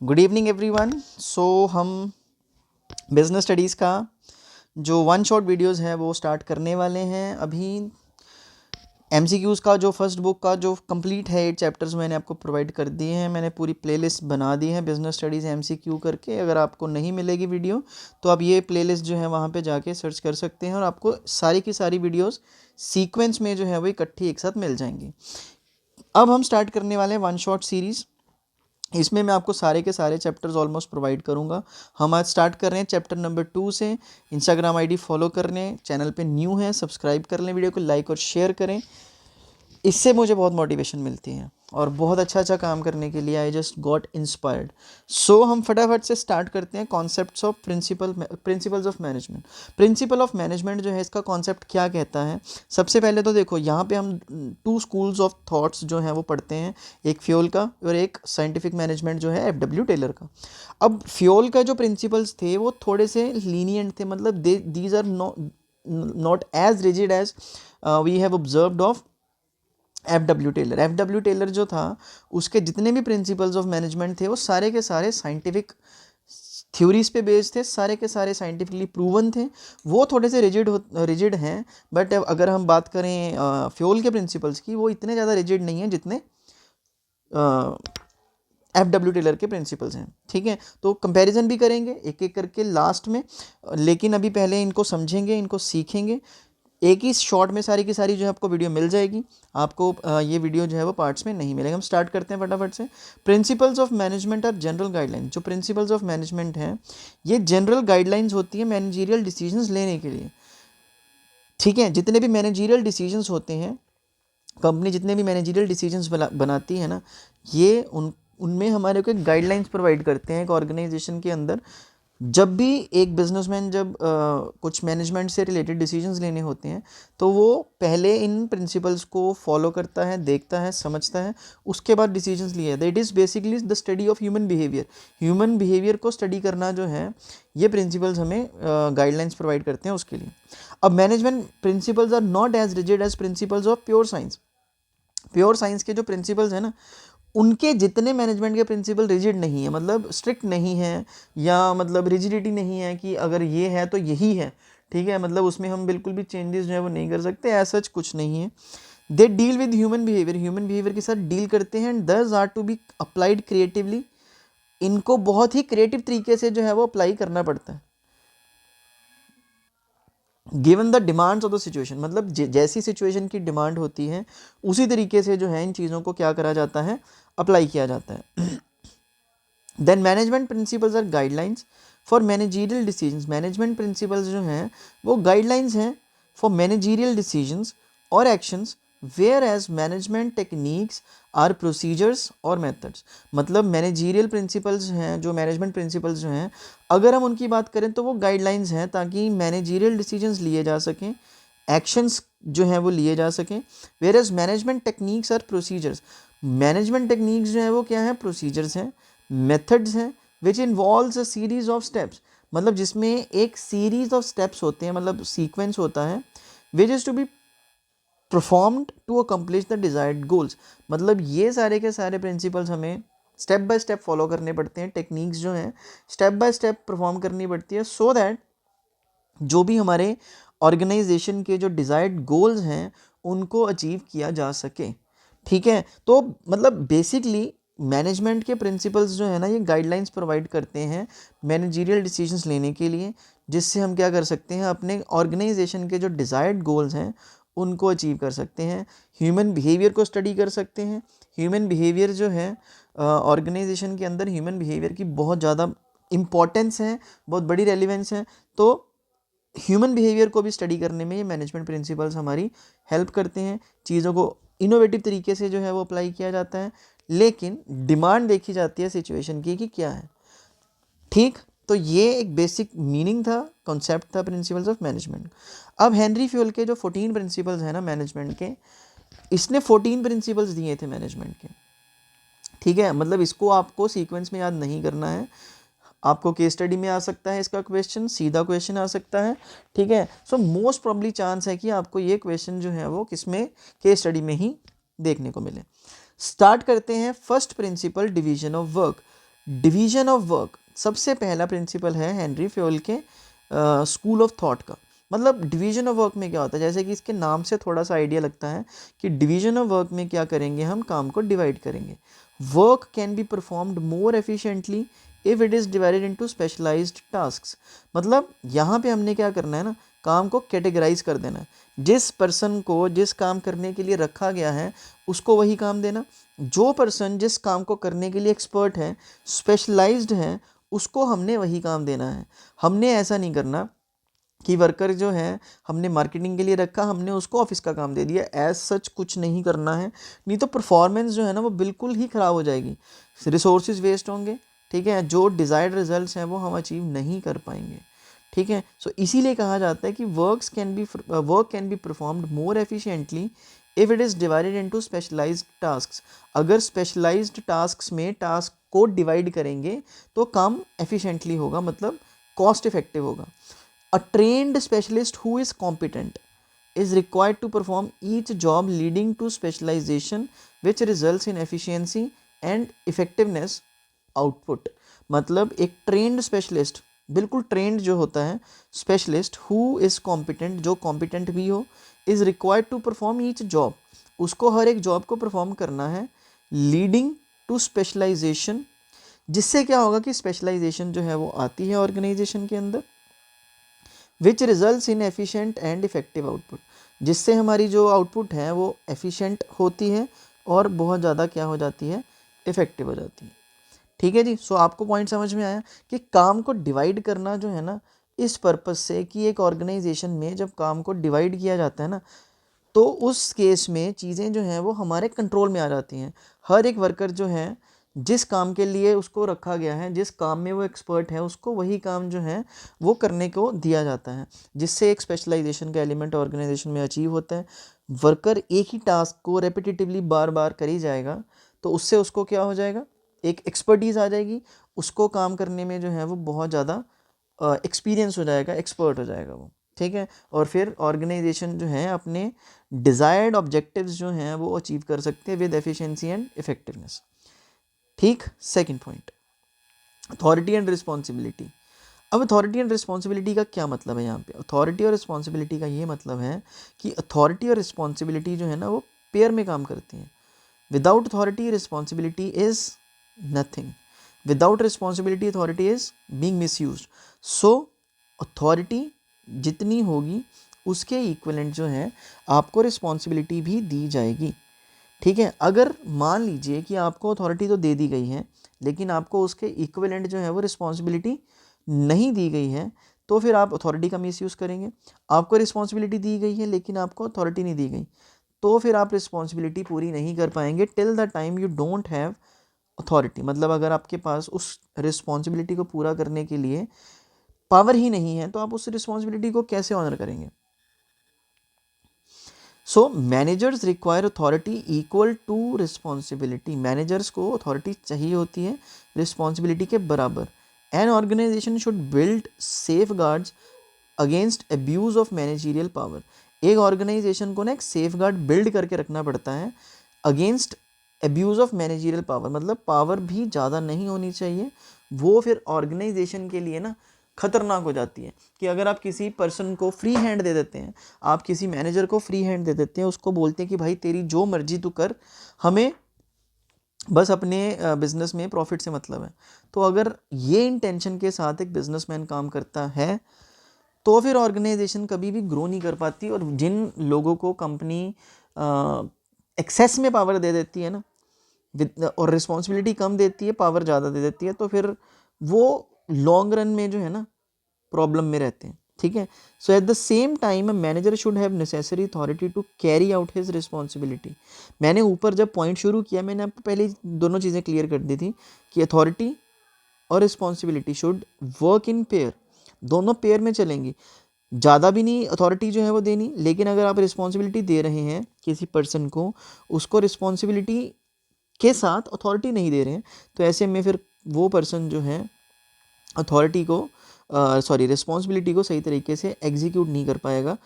Good evening everyone. सो हम business studies का जो वन शॉट वीडियोस है वो स्टार्ट करने वाले हैं। अभी एमसीक्यूज़ का जो फर्स्ट बुक का जो कंप्लीट है 8 चैप्टर्स मैंने आपको प्रोवाइड कर दिए हैं। मैंने पूरी प्लेलिस्ट बना दी है बिजनेस स्टडीज़ एमसीक्यू करके। अगर आपको नहीं मिलेगी वीडियो तो आप ये प्लेलिस्ट जो है वहाँ पे जाके सर्च कर सकते हैं और आपको सारी की सारी वीडियोस सीक्वेंस में जो है वो इकट्ठी एक साथ मिल जाएंगी। अब हम स्टार्ट करने वाले हैं वन शॉट सीरीज़। इसमें मैं आपको सारे के सारे चैप्टर्स ऑलमोस्ट प्रोवाइड करूंगा। हम आज स्टार्ट कर रहे हैं चैप्टर नंबर 2 से। इंस्टाग्राम आईडी फॉलो कर लें, चैनल पे न्यू है सब्सक्राइब कर लें, वीडियो को लाइक और शेयर करें। इससे मुझे बहुत मोटिवेशन मिलती है और बहुत अच्छा काम करने के लिए आई जस्ट गॉट इंस्पायर्ड। सो हम फटाफट से स्टार्ट करते हैं concepts of principles of management. Principle of management जो है इसका कॉन्सेप्ट क्या कहता है। सबसे पहले तो देखो यहाँ पे हम 2 स्कूल्स ऑफ थॉट्स जो हैं वो पढ़ते हैं, एक फ्योल का और एक साइंटिफिक मैनेजमेंट जो है एफडब्ल्यू टेलर का। अब फ्योल का जो प्रिंसिपल्स थे वो थोड़े से लीनियंट थे, मतलब these are not as rigid as we have observed of F W Taylor जो था उसके जितने भी प्रिंसिपल्स ऑफ मैनेजमेंट थे वो सारे के सारे साइंटिफिक थ्योरीज पे बेस्ड थे, सारे के सारे साइंटिफिकली प्रूवन थे। वो थोड़े से रिजिड हैं, बट अगर हम बात करें फ्योल के प्रिंसिपल्स की, वो इतने ज़्यादा रिजिड नहीं हैं जितने एफ डब्ल्यू टेलर के प्रिंसिपल्स हैं। ठीक है, तो कंपैरिजन भी करेंगे एक एक करके लास्ट में, लेकिन अभी पहले इनको समझेंगे, इनको सीखेंगे। एक ही शॉर्ट में सारी की सारी जो है आपको वीडियो मिल जाएगी। आपको ये वीडियो जो है वो पार्ट्स में नहीं मिलेगा। हम स्टार्ट करते हैं फटाफट से। प्रिंसिपल्स ऑफ मैनेजमेंट और जनरल गाइडलाइन। जो प्रिंसिपल्स ऑफ मैनेजमेंट हैं ये जनरल गाइडलाइंस होती है मैनेजरियल डिसीजंस लेने के लिए। ठीक है, जितने भी मैनेजरियल डिसीजंस होते हैं, कंपनी जितने भी मैनेजरियल डिसीजंस बनाती है ना, ये उनमें हमारे को एक गाइडलाइंस प्रोवाइड करते हैं एक ऑर्गेनाइजेशन के अंदर। जब भी एक बिजनेसमैन जब कुछ मैनेजमेंट से रिलेटेड डिसीजंस लेने होते हैं तो वो पहले इन प्रिंसिपल्स को फॉलो करता है, देखता है, समझता है, उसके बाद डिसीजंस लिए। That is basically the study of human behaviour. Human behaviour को स्टडी करना जो है ये प्रिंसिपल्स हमें गाइडलाइंस प्रोवाइड करते हैं उसके लिए। अब management principles are not as rigid as principles of pure science. Pure science के जो प्रिंसिपल्स हैं ना, उनके जितने मैनेजमेंट के प्रिंसिपल रिजिड नहीं है, मतलब स्ट्रिक्ट नहीं है, या मतलब रिजिडिटी नहीं है कि अगर ये है तो यही है। ठीक है, मतलब उसमें हम बिल्कुल भी चेंजेस जो है वो नहीं कर सकते, ऐसा कुछ नहीं है। They deal with human behaviour. Human behaviour के साथ डील करते हैं and these are to be applied creatively. इनको बहुत ही क्रिएटिव तरीके से जो है वो अप्लाई करना पड़ता है given the demands of the situation. मतलब जैसी सिचुएशन की डिमांड होती है उसी तरीके से जो है इन चीज़ों को क्या करा जाता है, अप्लाई किया जाता है। Then management principles are guidelines for managerial decisions. Management principles जो हैं वो गाइडलाइंस हैं फॉर मैनेजरियल डिसीजंस और actions, whereas management techniques are procedures और मेथड्स। मतलब मैनेजरियल प्रिंसिपल्स हैं, जो मैनेजमेंट प्रिंसिपल्स जो हैं, अगर हम उनकी बात करें तो वो गाइडलाइंस हैं ताकि मैनेजरियल डिसीजंस लिए जा सकें, एक्शंस जो हैं वो लिए जा सकें। Whereas management techniques are procedures. Management techniques जो है वो क्या है, प्रोसीजर्स हैं, मेथड्स हैं, which involves a series of steps. मतलब जिसमें एक सीरीज ऑफ स्टेप्स होते हैं, मतलब सीक्वेंस होता है, which is to be performed to accomplish the desired goals. मतलब ये सारे के सारे प्रिंसिपल्स हमें स्टेप बाय स्टेप फॉलो करने पड़ते हैं, टेक्निक्स जो हैं स्टेप बाय स्टेप परफॉर्म करनी पड़ती है, सो दैट जो भी हमारे ऑर्गेनाइजेशन के जो डिजायर्ड गोल्स हैं उनको अचीव किया जा सके। ठीक है, तो मतलब बेसिकली मैनेजमेंट के प्रिंसिपल्स जो है ना ये गाइडलाइंस प्रोवाइड करते हैं मैनेजरियल डिसीजंस लेने के लिए, जिससे हम क्या कर सकते हैं, अपने ऑर्गेनाइजेशन के जो डिज़ायर्ड गोल्स हैं उनको अचीव कर सकते हैं। ह्यूमन बिहेवियर को स्टडी कर सकते हैं। ह्यूमन बिहेवियर जो है ऑर्गेनाइजेशन के अंदर ह्यूमन बिहेवियर की बहुत ज़्यादा इम्पॉर्टेंस है, बहुत बड़ी रेलिवेंस है। तो ह्यूमन बिहेवियर को भी स्टडी करने में ये मैनेजमेंट प्रिंसिपल्स हमारी हेल्प करते हैं। चीज़ों को इनोवेटिव तरीके से जो है वो अप्लाई किया जाता है, लेकिन डिमांड देखी जाती है सिचुएशन की कि क्या है। ठीक, तो ये एक बेसिक मीनिंग था, कॉन्सेप्ट था प्रिंसिपल्स ऑफ मैनेजमेंट। अब हेनरी फ्यूल के जो 14 प्रिंसिपल्स हैं ना मैनेजमेंट के, इसने 14 प्रिंसिपल्स दिए थे मैनेजमेंट के। ठीक है, मतलब इसको आपको सीक्वेंस में याद नहीं करना है, आपको केस स्टडी में आ सकता है इसका क्वेश्चन, सीधा क्वेश्चन आ सकता है। ठीक है, सो मोस्ट प्रॉब्ली चांस है कि आपको ये क्वेश्चन जो है वो किसमें, केस स्टडी में ही देखने को मिले। स्टार्ट करते हैं। First principle, division of work. Division of work, सबसे पहला प्रिंसिपल है हेनरी फ्योल के स्कूल ऑफ थॉट का। मतलब डिवीजन ऑफ वर्क में क्या होता है, जैसे कि इसके नाम से थोड़ा सा आइडिया लगता है कि डिवीजन ऑफ वर्क में क्या करेंगे, हम काम को डिवाइड करेंगे। Work can be performed more efficiently if it is divided into specialised tasks. मतलब यहाँ पे हमने क्या करना है ना, काम को कैटेगराइज कर देना है। जिस पर्सन को जिस काम करने के लिए रखा गया है उसको वही काम देना। जो पर्सन जिस काम को करने के लिए एक्सपर्ट है, स्पेशलाइज्ड है, उसको हमने वही काम देना है। हमने ऐसा नहीं करना कि वर्कर जो है हमने मार्केटिंग के लिए रखा, हमने उसको ऑफिस का काम दे दिया, एज सच कुछ नहीं करना है। नहीं तो परफॉर्मेंस जो है ना वो बिल्कुल ही ख़राब हो जाएगी, रिसोर्सेज वेस्ट होंगे, ठीक है, जो डिज़ायर्ड रिजल्ट्स हैं वो हम अचीव नहीं कर पाएंगे, ठीक है। सो इसीलिए कहा जाता है कि work can be performed more efficiently if it is divided into specialised tasks. अगर स्पेशलाइज्ड टास्क्स में टास्क को डिवाइड करेंगे तो काम एफिशिएंटली होगा, मतलब कॉस्ट इफेक्टिव होगा। A trained specialist who is competent is required to perform each job leading to specialization which results in efficiency and effectiveness output। मतलब एक ट्रेंड स्पेशलिस्ट, बिल्कुल ट्रेंड जो होता है स्पेशलिस्ट, हु इज़ कॉम्पिटेंट, जो competent भी हो, is required to perform each job, उसको हर एक जॉब को परफॉर्म करना है, लीडिंग टू स्पेशलाइजेशन, जिससे क्या होगा कि स्पेशलाइजेशन जो है वो आती है ऑर्गेनाइजेशन के अंदर, विच results in efficient and effective output, जिससे हमारी जो आउटपुट है वो एफिशिएंट होती है और बहुत ज़्यादा क्या हो जाती है, इफेक्टिव हो जाती है। ठीक है जी। सो आपको पॉइंट समझ में आया कि काम को डिवाइड करना जो है ना, इस पर्पस से कि एक ऑर्गेनाइजेशन में जब काम को डिवाइड किया जाता है ना, तो उस केस में चीज़ें जो हैं वो हमारे कंट्रोल में आ जाती हैं। हर एक वर्कर जो है जिस काम के लिए उसको रखा गया है, जिस काम में वो एक्सपर्ट है, उसको वही काम जो है वो करने को दिया जाता है, जिससे एक स्पेशलाइजेशन का एलिमेंट ऑर्गेनाइजेशन में अचीव होता है। वर्कर एक ही टास्क को रेपिटेटिवली बार बार करी जाएगा तो उससे उसको क्या हो जाएगा, एक एक्सपर्टीज़ आ जाएगी, उसको काम करने में जो है वो बहुत ज़्यादा एक्सपीरियंस हो जाएगा, एक्सपर्ट हो जाएगा वो, ठीक है। और फिर ऑर्गेनाइजेशन जो है अपने डिज़ायर्ड ऑब्जेक्टिव्स जो हैं वो अचीव कर सकते हैं विद एफिशिएंसी एंड इफेक्टिवनेस। ठीक। Second point, authority and responsibility. अब अथॉरिटी एंड रिस्पॉन्सिबिलिटी का क्या मतलब है यहाँ पे? अथॉरिटी और रिस्पॉन्सिबिलिटी का ये मतलब है कि अथॉरिटी और रिस्पॉन्सिबिलिटी जो है ना वो पेयर में काम करती हैं। Without authority responsibility is nothing, without responsibility authority is being misused. So authority जितनी होगी उसके इक्विवेलेंट जो है आपको रिस्पॉन्सिबिलिटी भी दी जाएगी, ठीक है। अगर मान लीजिए कि आपको अथॉरिटी तो दे दी गई है लेकिन आपको उसके इक्विवेलेंट जो है वो रिस्पॉन्सिबिलिटी नहीं दी गई है, तो फिर आप अथॉरिटी का मिसयूज़ करेंगे। आपको रिस्पॉन्सिबिलिटी दी गई है लेकिन आपको अथॉरिटी नहीं दी गई, तो फिर आप रिस्पॉन्सिबिलिटी पूरी नहीं कर पाएंगे till the time you don't have authority. मतलब अगर आपके पास उस रिस्पॉन्सिबिलिटी को पूरा करने के लिए पावर ही नहीं है तो आप उस रिस्पॉन्सिबिलिटी को कैसे ऑनर करेंगे? So managers require authority equal to responsibility. Managers को अथॉरिटी चाहिए होती है रिस्पॉन्सिबिलिटी के बराबर। An organisation should build safeguards against abuse of managerial power. एक ऑर्गेनाइजेशन को ना एक सेफ गार्ड बिल्ड करके रखना पड़ता है against abuse of managerial power, मतलब पावर भी ज़्यादा नहीं होनी चाहिए। वो फिर ऑर्गेनाइजेशन के लिए ना खतरनाक हो जाती है कि अगर आप किसी पर्सन को फ्री हैंड दे देते हैं, आप किसी मैनेजर को फ्री हैंड दे देते हैं, उसको बोलते हैं कि भाई तेरी जो मर्जी तू कर, हमें बस अपने बिजनेस में प्रॉफिट से मतलब है। तो अगर ये इंटेंशन के साथ एक बिजनेसमैन काम करता है तो फिर ऑर्गेनाइजेशन कभी भी ग्रो नहीं कर पाती। और जिन लोगों को कंपनी एक्सेस में पावर दे देती है ना, और रिस्पॉन्सिबिलिटी कम देती है, पावर ज़्यादा दे देती है, तो फिर वो लॉन्ग रन में जो है ना प्रॉब्लम में रहते हैं, ठीक है। So at the same time a manager should have necessary authority to carry out his responsibility. मैंने ऊपर जब पॉइंट शुरू किया मैंने आपको पहले दोनों चीज़ें क्लियर कर दी थी कि अथॉरिटी और responsibility should work in pair, दोनों पेयर में चलेंगी। ज़्यादा भी नहीं अथॉरिटी जो है वो देनी, लेकिन अगर आप रिस्पॉन्सिबिलिटी दे रहे हैं किसी पर्सन को, उसको रिस्पॉन्सिबिलिटी के साथ अथॉरिटी नहीं दे रहे हैं, तो ऐसे में फिर वो पर्सन जो है अथॉरिटी को रिस्पॉन्सिबिलिटी को सही तरीके से एग्जीक्यूट नहीं कर पाएगा।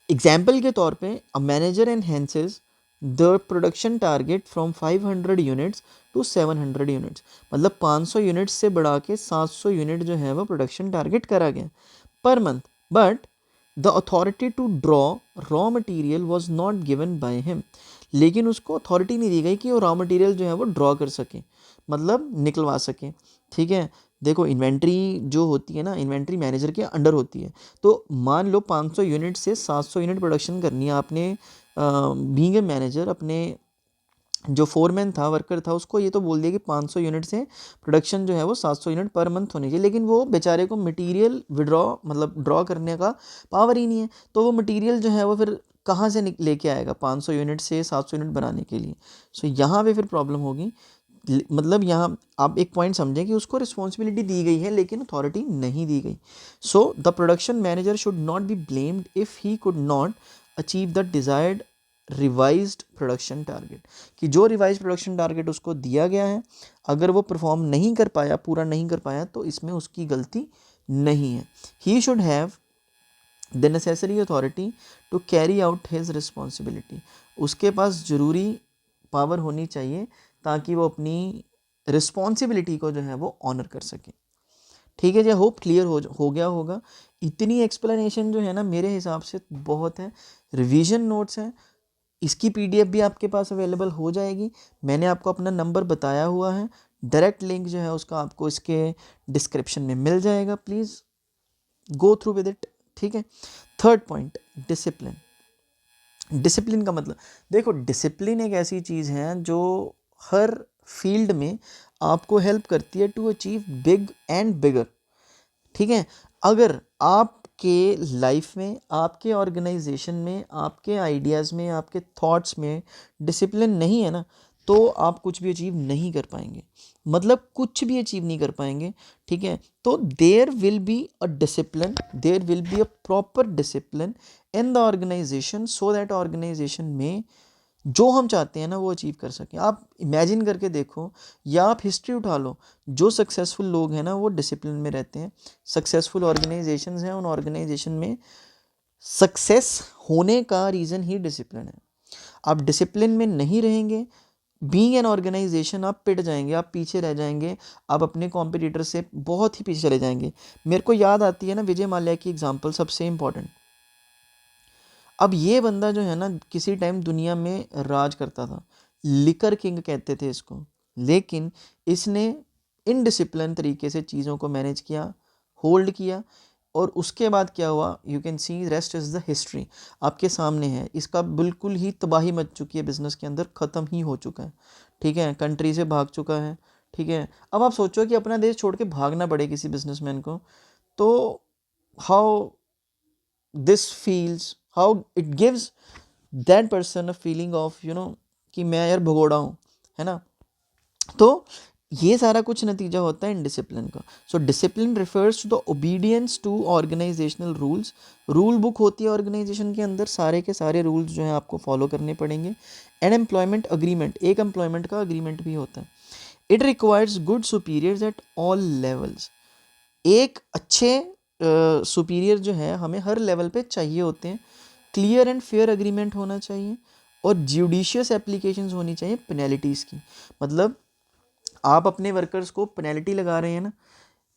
एग्जाम्पल के तौर पे a manager enhances the production target from 500 units to 700 units, मतलब 500 यूनिट्स से बढ़ा के 700 यूनिट जो है वो प्रोडक्शन टारगेट करा गया पर month. But the authority to draw raw material was not given by him, लेकिन उसको अथॉरिटी नहीं दी गई कि वो रॉ मटेरियल जो है वो ड्रॉ कर सके, मतलब निकलवा सके। ठीक है, देखो इन्वेंट्री जो होती है ना, इन्वेंट्री मैनेजर के अंडर होती है। तो मान लो 500 यूनिट से 700 यूनिट प्रोडक्शन करनी है आपने, बीइंग ए मैनेजर अपने जो फोरमैन था, वर्कर था, उसको ये तो बोल दिया कि 500 यूनिट से प्रोडक्शन जो है वो 700 यूनिट पर मंथ होनी चाहिए, लेकिन वो बेचारे को मटेरियल विड्रॉ मतलब ड्रॉ करने का पावर ही नहीं है। तो वो मटेरियल जो है वो फिर कहाँ से लेके आएगा 500 यूनिट से 700 यूनिट बनाने के लिए। सो यहाँ पे फिर प्रॉब्लम होगी। मतलब यहाँ आप एक पॉइंट समझें कि उसको रिस्पॉन्सिबिलिटी दी गई है लेकिन अथॉरिटी नहीं दी गई। So the production manager should not be blamed if he could not achieve the desired revised production target, कि जो रिवाइज प्रोडक्शन टारगेट उसको दिया गया है अगर वो परफॉर्म नहीं कर पाया, पूरा नहीं कर पाया, तो इसमें उसकी गलती नहीं है। He should have the necessary authority to carry out his responsibility, उसके पास ज़रूरी पावर होनी चाहिए ताकि वो अपनी रिस्पॉन्सिबिलिटी को जो है वो ऑनर कर सके। ठीक है जी, होप क्लियर हो गया होगा। इतनी एक्सप्लेनेशन जो है ना मेरे हिसाब से बहुत है। रिवीजन नोट्स हैं, इसकी पीडीएफ भी आपके पास अवेलेबल हो जाएगी। मैंने आपको अपना नंबर बताया हुआ है, डायरेक्ट लिंक जो है उसका आपको इसके डिस्क्रिप्शन में मिल जाएगा, please go through with it. ठीक है, थर्ड पॉइंट, डिसिप्लिन। डिसिप्लिन का मतलब, देखो डिसिप्लिन एक ऐसी चीज़ है जो हर फील्ड में आपको हेल्प करती है to achieve big and bigger. ठीक है, अगर आपके लाइफ में, आपके ऑर्गेनाइजेशन में, आपके आइडियाज़ में, आपके थॉट्स में डिसिप्लिन नहीं है ना, तो आप कुछ भी अचीव नहीं कर पाएंगे, मतलब कुछ भी अचीव नहीं कर पाएंगे। ठीक है, तो there will be a discipline, there will be a proper discipline in the organisation, so that organisation में जो हम चाहते हैं ना वो अचीव कर सकें। आप इमेजिन करके देखो या आप हिस्ट्री उठा लो, जो सक्सेसफुल लोग हैं ना वो डिसिप्लिन में रहते हैं। सक्सेसफुल ऑर्गेनाइजेशंस हैं, उन ऑर्गेनाइजेशन में सक्सेस होने का रीज़न ही डिसिप्लिन है। आप डिसिप्लिन में नहीं रहेंगे, बीइंग एन ऑर्गेनाइजेशन आप पिट जाएंगे, आप पीछे रह जाएंगे, आप अपने कॉम्पिटिटर से बहुत ही पीछे चले जाएंगे। मेरे को याद आती है ना विजय माल्या की एग्जाम्पल, सबसे इम्पॉर्टेंट। अब ये बंदा जो है ना किसी टाइम दुनिया में राज करता था, लिकर किंग कहते थे इसको, लेकिन इसने इनडिसिप्लिन तरीके से चीज़ों को मैनेज किया, होल्ड किया, और उसके बाद क्या हुआ, you can see rest is the history, आपके सामने है। इसका बिल्कुल ही तबाही मच चुकी है बिज़नेस के अंदर, ख़त्म ही हो चुका है। ठीक है, कंट्री से भाग चुका है। ठीक है, अब आप सोचो कि अपना देश छोड़ के भागना पड़े किसी बिजनेसमैन को, तो how this feels, how it gives that person a feeling of कि मैं यार भगोड़ा हूँ, है ना। तो ये सारा कुछ नतीजा होता है इनडिसिप्लिन का। So discipline refers to the obedience to organisational rules. Rule book होती है ऑर्गेनाइजेशन के अंदर, सारे के सारे रूल्स जो हैं आपको फॉलो करने पड़ेंगे। एंड एम्प्लॉयमेंट अग्रीमेंट, एक एम्प्लॉयमेंट का अग्रीमेंट भी होता है। It requires good superiors at all levels. एक अच्छे सुपीरियर जो है हमें हर लेवल पे चाहिए होते हैं। क्लियर एंड फेयर एग्रीमेंट होना चाहिए और जुडिशियस एप्लीकेशंस होनी चाहिए पेनल्टीज़ की। मतलब आप अपने वर्कर्स को पेनल्टी लगा रहे हैं ना,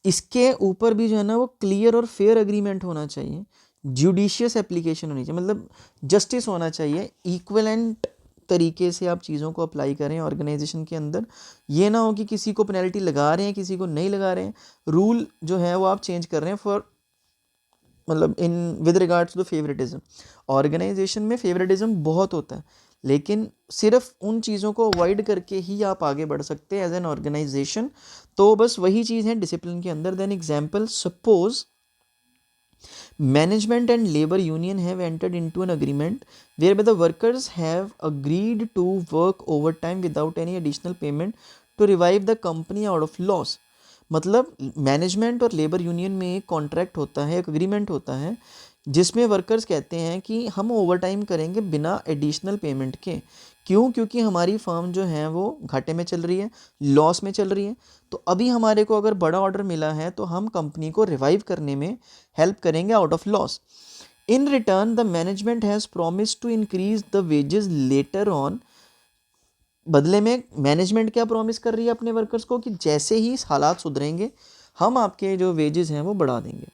इसके ऊपर भी जो है ना वो क्लियर और फेयर एग्रीमेंट होना चाहिए, जुडिशियस एप्लीकेशन होनी चाहिए, मतलब जस्टिस होना चाहिए, इक्वलेंट तरीके से आप चीज़ों को अप्लाई करें ऑर्गेनाइजेशन के अंदर। ये ना हो कि किसी को पेनल्टी लगा रहे हैं, किसी को नहीं लगा रहे हैं, रूल जो है वो आप चेंज कर रहे हैं फॉर मतलब in with regards to the favouritism. Organisation में फेवरेटिज्म बहुत होता है, लेकिन सिर्फ उन चीज़ों को अवॉइड करके ही आप आगे बढ़ सकते हैं एज एन ऑर्गेनाइजेशन। तो बस वही चीज़ है डिसिप्लिन के अंदर। Then example, suppose management and labor union have entered into an agreement whereby the workers have agreed to work overtime without any additional payment to revive the company out of loss। मतलब management और labour union में एक contract होता है, एक agreement होता है, जिसमें वर्कर्स कहते हैं कि हम ओवरटाइम करेंगे बिना एडिशनल पेमेंट के। क्यों? क्योंकि हमारी फर्म जो है वो घाटे में चल रही है, लॉस में चल रही है। तो अभी हमारे को अगर बड़ा ऑर्डर मिला है तो हम कंपनी को रिवाइव करने में हेल्प करेंगे out of loss. In return the management has promise to increase the wages later on. बदले में मैनेजमेंट क्या प्रॉमिस कर रही है अपने वर्कर्स को कि जैसे ही हालात सुधरेंगे हम आपके जो वेजेस हैं वो बढ़ा देंगे।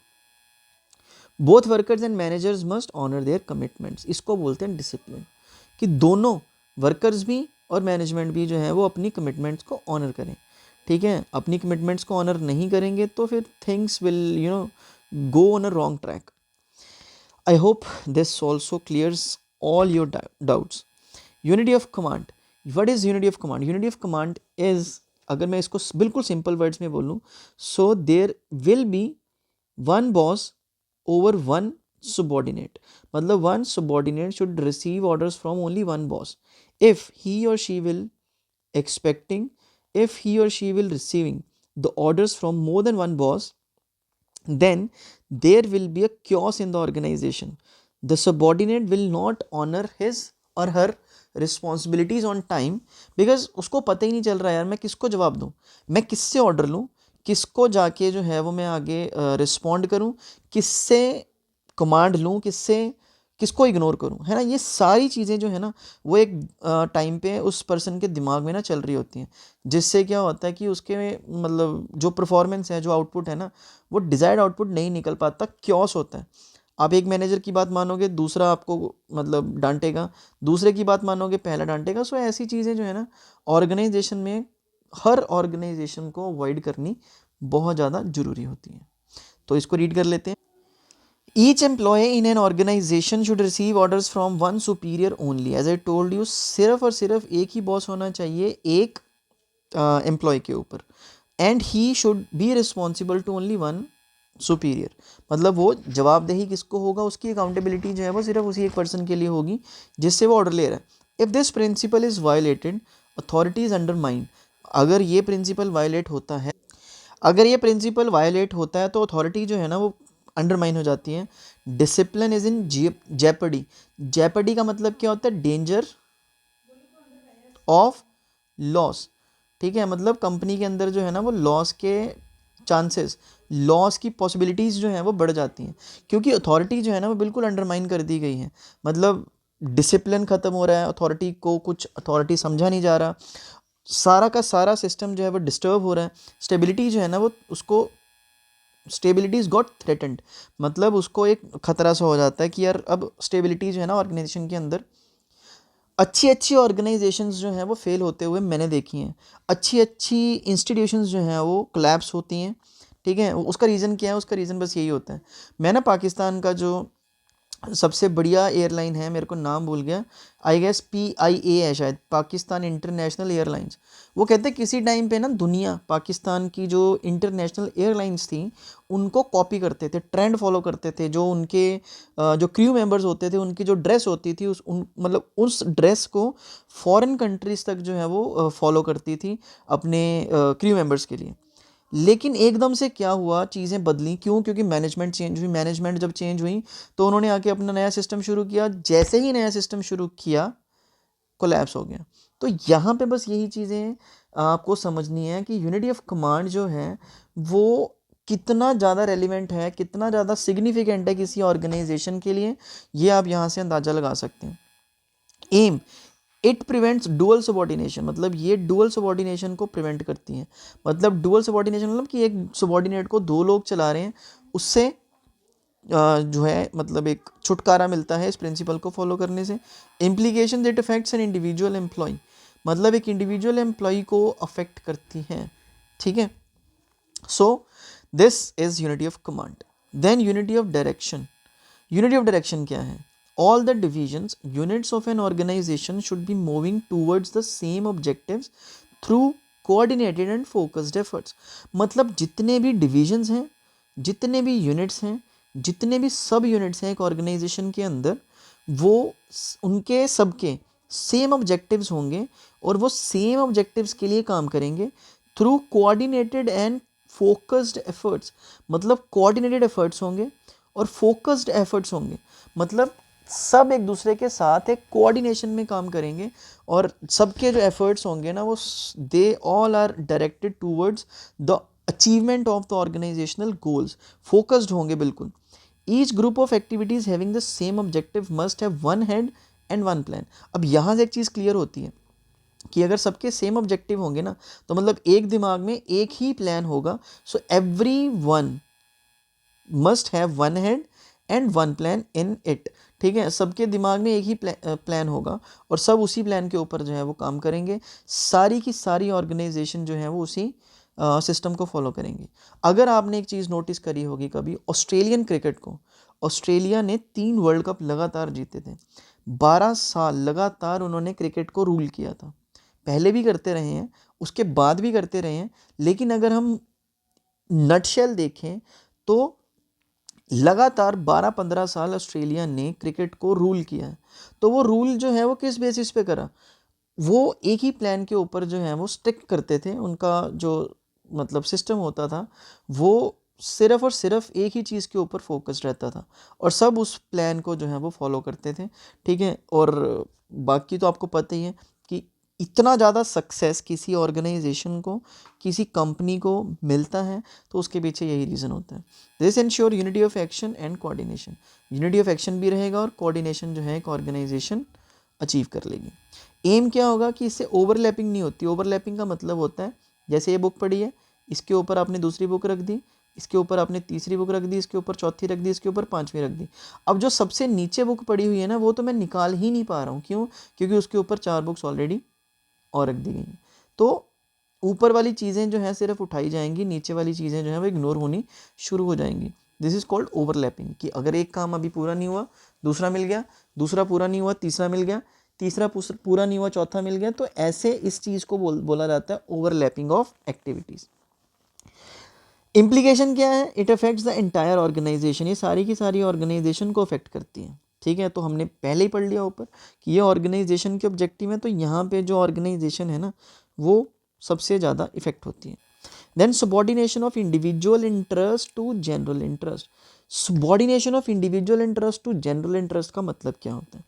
Both workers and managers must honour their commitments, इसको बोलते हैं डिसिप्लिन, कि दोनों वर्कर्स भी और मैनेजमेंट भी जो है वो अपनी कमिटमेंट्स को ऑनर करें। ठीक है, अपनी कमिटमेंट्स को ऑनर नहीं करेंगे तो फिर things will go on a wrong track. I hope this also clears all your doubts. Unity of command. What is unity of command? Unity of command is, अगर मैं इसको बिल्कुल सिंपल वर्ड्स में बोलूँ, so there will be one boss over one subordinate. मतलब one subordinate should receive orders from only one boss. If he or she will receiving the orders from more than one boss, then there will be a chaos in the organization. The subordinate will not honor his or her responsibilities on time because उसको पता ही नहीं चल रहा यार मैं किसको जवाब दूँ, मैं किससे ऑर्डर लूँ, किसको जाके जो है वो मैं आगे रिस्पॉन्ड करूँ, किससे कमांड लूँ, किसको इग्नोर करूँ, है ना। ये सारी चीज़ें जो है ना वो एक टाइम पे उस पर्सन के दिमाग में ना चल रही होती हैं, जिससे क्या होता है कि उसके मतलब जो परफॉर्मेंस है, जो आउटपुट है ना, वो डिज़ायर्ड आउटपुट नहीं निकल पाता, क्योस होता है। आप एक मैनेजर की बात मानोगे दूसरा आपको मतलब डांटेगा, दूसरे की बात मानोगे पहला डांटेगा। सो ऐसी चीज़ें जो है ना ऑर्गेनाइजेशन में, हर ऑर्गेनाइजेशन को अवॉइड करनी बहुत ज़्यादा ज़रूरी होती है। तो इसको रीड कर लेते हैं। Each employee in an organization should receive orders from one superior only. As I told you, सिर्फ और सिर्फ एक ही बॉस होना चाहिए एक एम्प्लॉय के ऊपर, and he should be responsible to only one superior. मतलब वो जवाबदेही किसको होगा, उसकी अकाउंटेबिलिटी जो है वो सिर्फ उसी एक पर्सन के लिए होगी जिससे वो ऑर्डर ले रहा है। If this principle is violated, authority is undermined. अगर ये प्रिंसिपल वायलेट होता है, तो अथॉरिटी जो है ना वो अंडरमाइन हो जाती है। Discipline is in जेपडी। जेपडी का मतलब क्या होता है, डेंजर ऑफ लॉस। ठीक है, मतलब कंपनी के अंदर जो है ना वो लॉस के चांसेस, लॉस की पॉसिबिलिटीज़ जो हैं वो बढ़ जाती हैं, क्योंकि अथॉरिटी जो है ना वो बिल्कुल अंडरमाइन कर दी गई है। मतलब डिसिप्लिन ख़त्म हो रहा है, अथॉरिटी समझा नहीं जा रहा, सारा का सारा सिस्टम जो है वो डिस्टर्ब हो रहा है, स्टेबिलिटी जो है ना वो उसको स्टेबिलिटी इज गॉट थ्रेटेंड। मतलब उसको एक खतरा सा हो जाता है कि यार अब स्टेबिलिटी जो है ना ऑर्गेनाइजेशन के अंदर, अच्छी ऑर्गेनाइजेशंस जो हैं वो फेल होते हुए मैंने देखी हैं, अच्छी इंस्टीट्यूशंस जो हैं वो कोलैप्स होती हैं। ठीक है, उसका रीज़न क्या है, उसका रीज़न बस यही होता है। मैं ना पाकिस्तान का जो सबसे बढ़िया एयरलाइन है, मेरे को नाम भूल गया, आई गेस PIA है शायद, पाकिस्तान इंटरनेशनल एयरलाइंस। वो कहते हैं किसी टाइम पे ना दुनिया पाकिस्तान की जो इंटरनेशनल एयरलाइंस थी उनको कॉपी करते थे, ट्रेंड फॉलो करते थे। जो उनके जो क्रू मेंबर्स होते थे उनकी जो ड्रेस होती थी मतलब उस ड्रेस को फॉरेन कंट्रीज़ तक जो है वो फॉलो करती थी अपने क्रू मेंबर्स के लिए। लेकिन एकदम से क्या हुआ, चीज़ें बदली, क्यों? क्योंकि मैनेजमेंट चेंज हुई। मैनेजमेंट जब चेंज हुई तो उन्होंने आके अपना नया सिस्टम शुरू किया, जैसे ही नया सिस्टम शुरू किया कोलैप्स हो गया। तो यहाँ पे बस यही चीज़ें आपको समझनी है कि यूनिटी ऑफ कमांड जो है वो कितना ज़्यादा रेलिवेंट है, कितना ज़्यादा सिग्निफिकेंट है किसी ऑर्गेनाइजेशन के लिए, ये आप यहाँ से अंदाज़ा लगा सकते हैं। Um, it prevents dual subordination. मतलब ये डुअल सबॉर्डिनेशन को प्रिवेंट करती है। मतलब डुअल सबॉर्डिनेशन मतलब कि एक सबॉर्डिनेट को दो लोग चला रहे हैं, उससे जो है मतलब एक छुटकारा मिलता है इस प्रिंसिपल को फॉलो करने से। Implication it affects an individual employee, मतलब एक इंडिविजुअल एम्प्लॉय को अफेक्ट करती है। ठीक है, so this is unity of command. Than unity of direction. Unity of direction क्या है? All the divisions, units of an organization should be moving towards the same objectives through coordinated and focused efforts. मतलब जितने भी divisions हैं, जितने भी units हैं, जितने भी सब units हैं एक organization के अंदर, वो उनके सबके सेम ऑब्जेक्टिव्स होंगे और वो सेम ऑब्जेक्टिव्स के लिए काम करेंगे through coordinated and focused efforts. मतलब कोऑर्डिनेटेड एफर्ट्स होंगे और फोकस्ड एफर्ट्स होंगे, मतलब सब एक दूसरे के साथ एक कोऑर्डिनेशन में काम करेंगे और सबके जो एफर्ट्स होंगे ना वो they all are directed towards the achievement of the organisational goals. Focused होंगे बिल्कुल। Each group of activities having the same objective must have one head and one plan. अब यहाँ से एक चीज़ क्लियर होती है कि अगर सबके सेम ऑब्जेक्टिव होंगे ना, तो मतलब एक दिमाग में एक ही प्लान होगा। So every one must have one head and one plan in it. ठीक है, सबके दिमाग में एक ही प्लान होगा और सब उसी प्लान के ऊपर जो है वो काम करेंगे। सारी की सारी ऑर्गेनाइजेशन जो है वो उसी सिस्टम को फॉलो करेंगे। अगर आपने एक चीज़ नोटिस करी होगी कभी, ऑस्ट्रेलियन क्रिकेट को, ऑस्ट्रेलिया ने 3 वर्ल्ड कप लगातार जीते थे। 12 साल लगातार उन्होंने क्रिकेट को रूल किया था। पहले भी करते रहे हैं, उसके बाद भी करते रहे हैं, लेकिन अगर हम नटशेल देखें तो लगातार 12-15 साल ऑस्ट्रेलिया ने क्रिकेट को रूल किया है। तो वो रूल जो है वो किस बेसिस पे करा, वो एक ही प्लान के ऊपर जो है वो स्टिक करते थे। उनका जो मतलब सिस्टम होता था वो सिर्फ और सिर्फ एक ही चीज़ के ऊपर फोकस रहता था और सब उस प्लान को जो है वो फॉलो करते थे। ठीक है, और बाकी तो आपको पता ही है कि इतना ज़्यादा सक्सेस किसी ऑर्गेनाइजेशन को, किसी कंपनी को मिलता है तो उसके पीछे यही रीज़न होता है। This ensure unity of action and coordination. Unity of action भी रहेगा और कोऑर्डिनेशन जो है एक ऑर्गेनाइजेशन अचीव कर लेगी। एम क्या होगा कि इससे ओवरलैपिंग नहीं होती। ओवरलैपिंग का मतलब होता है जैसे ये बुक पढ़ी है, इसके ऊपर आपने दूसरी बुक रख दी, इसके ऊपर आपने तीसरी बुक रख दी, इसके ऊपर चौथी रख दी, इसके ऊपर पांचवी रख दी। अब जो सबसे नीचे बुक पड़ी हुई है ना, वो तो मैं निकाल ही नहीं पा रहा हूँ। क्यों? क्योंकि उसके ऊपर 4 बुक्स ऑलरेडी और रख दी गई हैं। तो ऊपर वाली चीज़ें जो हैं सिर्फ उठाई जाएंगी, नीचे वाली चीज़ें जो हैं वो इग्नोर होनी शुरू हो जाएंगी। दिस इज़ कॉल्ड ओवरलैपिंग, कि अगर एक काम अभी पूरा नहीं हुआ, दूसरा मिल गया, दूसरा पूरा नहीं हुआ, तीसरा मिल गया, तीसरा पूरा नहीं हुआ, चौथा मिल गया। तो ऐसे इस चीज़ को बोला जाता है ओवरलैपिंग ऑफ एक्टिविटीज़। इम्प्लीकेशन क्या है? It affects the entire organisation. ये सारी की सारी ऑर्गेनाइजेशन को अफेक्ट करती है। ठीक है, तो हमने पहले ही पढ़ लिया ऊपर कि ये ऑर्गेनाइजेशन के ऑब्जेक्टिव है, तो यहाँ पे जो ऑर्गेनाइजेशन है ना वो सबसे ज़्यादा इफेक्ट होती है। Then subordination of individual interest to general interest. Subordination of individual interest to general interest का मतलब क्या होता है?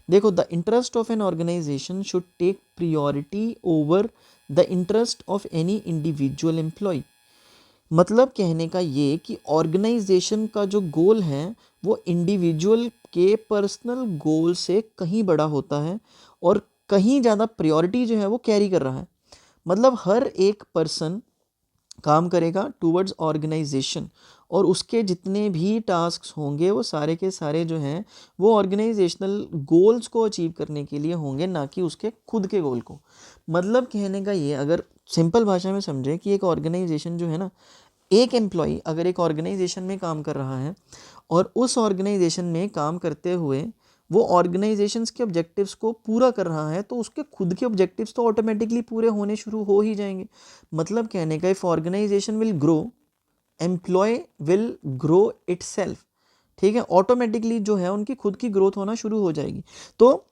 देखो, the interest of an organisation should take priority over the interest of any individual employee. मतलब कहने का ये कि ऑर्गेनाइजेशन का जो गोल है वो इंडिविजुअल के पर्सनल गोल से कहीं बड़ा होता है और कहीं ज़्यादा प्रायोरिटी जो है वो कैरी कर रहा है। मतलब हर एक पर्सन काम करेगा टूवर्ड्स ऑर्गेनाइजेशन और उसके जितने भी टास्क्स होंगे वो सारे के सारे जो हैं वो ऑर्गेनाइजेशनल गोल्स को अचीव करने के लिए होंगे, ना कि उसके खुद के गोल को। मतलब कहने का ये, अगर सिंपल भाषा में समझे कि एक ऑर्गेनाइजेशन जो है ना, एक एम्प्लॉय अगर एक ऑर्गेनाइजेशन में काम कर रहा है और उस ऑर्गेनाइजेशन में काम करते हुए वो ऑर्गेनाइजेशंस के ऑब्जेक्टिव्स को पूरा कर रहा है, तो उसके खुद के ऑब्जेक्टिव्स तो ऑटोमेटिकली पूरे होने शुरू हो ही जाएंगे। मतलब कहने का, if organisation will grow, employee will grow itself. ठीक है, ऑटोमेटिकली जो है उनकी खुद की ग्रोथ होना शुरू हो जाएगी। तो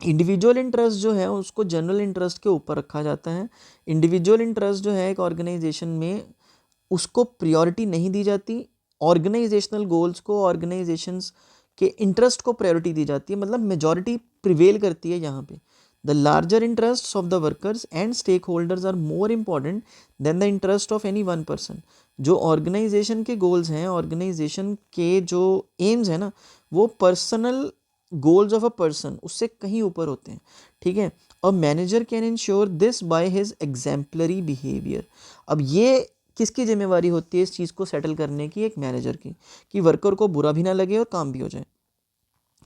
इंडिविजुअल इंटरेस्ट जो है उसको जनरल इंटरेस्ट के ऊपर रखा जाता है। इंडिविजुअल इंटरेस्ट जो है एक ऑर्गेनाइजेशन में उसको प्रायोरिटी नहीं दी जाती। ऑर्गेनाइजेशनल गोल्स को, ऑर्गेनाइजेशंस के इंटरेस्ट को प्रायोरिटी दी जाती है। मतलब मेजॉरिटी प्रिवेल करती है यहाँ पे। The larger interest of the workers and stakeholders are more important than the interest of any one person. जो ऑर्गेनाइजेशन के गोल्स हैं, ऑर्गेनाइजेशन के जो एम्स हैं ना, वो personal goals of a person उससे कहीं ऊपर होते हैं। ठीक है, और manager can ensure this by his exemplary behaviour. अब ये किसकी जिम्मेवारी होती है इस चीज़ को सेटल करने की? एक मैनेजर की, कि वर्कर को बुरा भी ना लगे और काम भी हो जाए।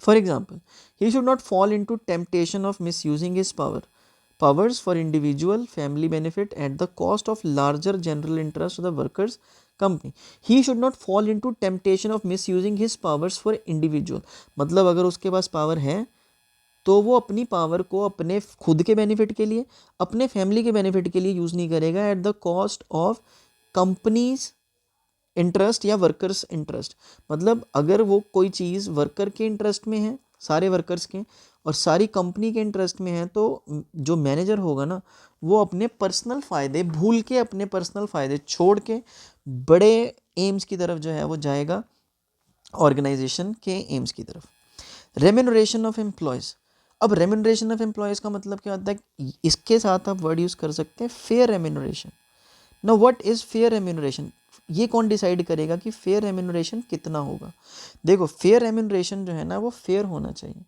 For example, he should not fall into temptation of misusing his powers for individual family benefit at the cost of larger general interest of the workers company. He should not fall into temptation of misusing his powers for individual. मतलब अगर उसके पास power है तो वो अपनी power को अपने खुद के बेनिफिट के लिए, अपने फैमिली के बेनिफिट के लिए यूज़ नहीं करेगा at the cost of companies interest या वर्कर्स इंटरेस्ट। मतलब अगर वो कोई चीज़ वर्कर के इंटरेस्ट में है, सारे वर्कर्स के, और सारी कंपनी के इंटरेस्ट में है, तो जो मैनेजर होगा ना वो अपने पर्सनल फ़ायदे भूल के, अपने पर्सनल फ़ायदे छोड़ के बड़े एम्स की तरफ जो है वो जाएगा, ऑर्गेनाइजेशन के एम्स की तरफ। Remuneration of employees. अब रेम्यूनरेशन ऑफ एम्प्लॉयज़ का मतलब क्या होता है? इसके साथ आप वर्ड यूज़ कर सकते हैं fair remuneration. Now what is fair remuneration? ये कौन डिसाइड करेगा कि फेयर रेम्यूनरेशन कितना होगा? देखो, फेयर रेम्यूनरेशन जो है ना वो फेयर होना चाहिए।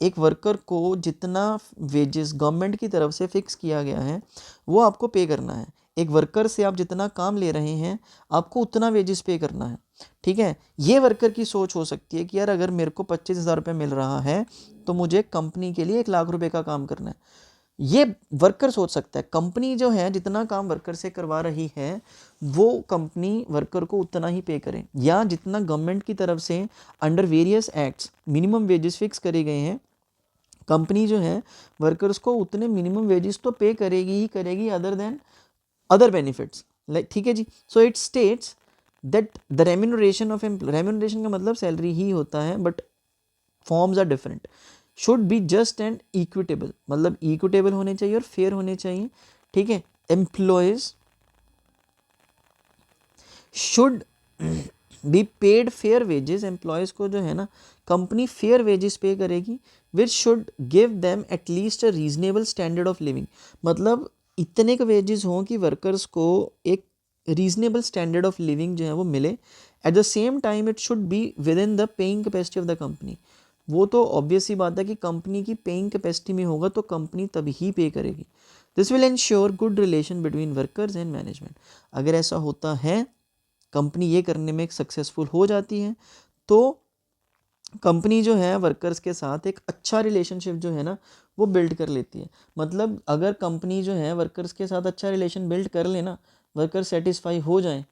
एक वर्कर को जितना वेजेस गवर्नमेंट की तरफ से फिक्स किया गया है वो आपको पे करना है। एक वर्कर से आप जितना काम ले रहे हैं आपको उतना वेजेस पे करना है, ठीक है। ये वर्कर की सोच हो सकती है कि यार अगर मेरे को 25,000 रुपये मिल रहा है तो मुझे कंपनी के लिए 1,00,000 रुपये का काम करना है। ये वर्कर सोच सकता है। कंपनी जो है जितना काम वर्कर से करवा रही है वो कंपनी वर्कर को उतना ही पे करे, या जितना गवर्नमेंट की तरफ से under various acts minimum wages fix करे गए हैं, कंपनी जो है वर्कर्स को उतने मिनिमम वेजेस तो पे करेगी ही करेगी, other than other benefits, like, ठीक है जी। So it states that the remuneration of remuneration का मतलब सैलरी ही होता है, but forms are different. Should be just and equitable, मतलब इक्विटेबल होने चाहिए और फेयर होने चाहिए, ठीक है। Employees should be paid fair wages, employees को जो है ना कंपनी फेयर वेजेस पे करेगी, which should give them at least a reasonable standard of living, मतलब इतने के वेजेस हों कि वर्कर्स को एक रीजनेबल स्टैंडर्ड ऑफ लिविंग जो है वो मिले। Eight the same time it should be with in the paying capacity of the company. वो तो ऑब्वियस ही बात है कि कंपनी की पेइंग कैपेसिटी में होगा तो कंपनी तभी ही पे करेगी। This will ensure good relation between workers and management. अगर ऐसा होता है, कंपनी ये करने में सक्सेसफुल हो जाती है, तो कंपनी जो है वर्कर्स के साथ एक अच्छा रिलेशनशिप जो है ना वो बिल्ड कर लेती है। मतलब अगर कंपनी जो है वर्कर्स के साथ अच्छा रिलेशन बिल्ड कर लेना, वर्कर्स सेटिस्फाई हो जाएं,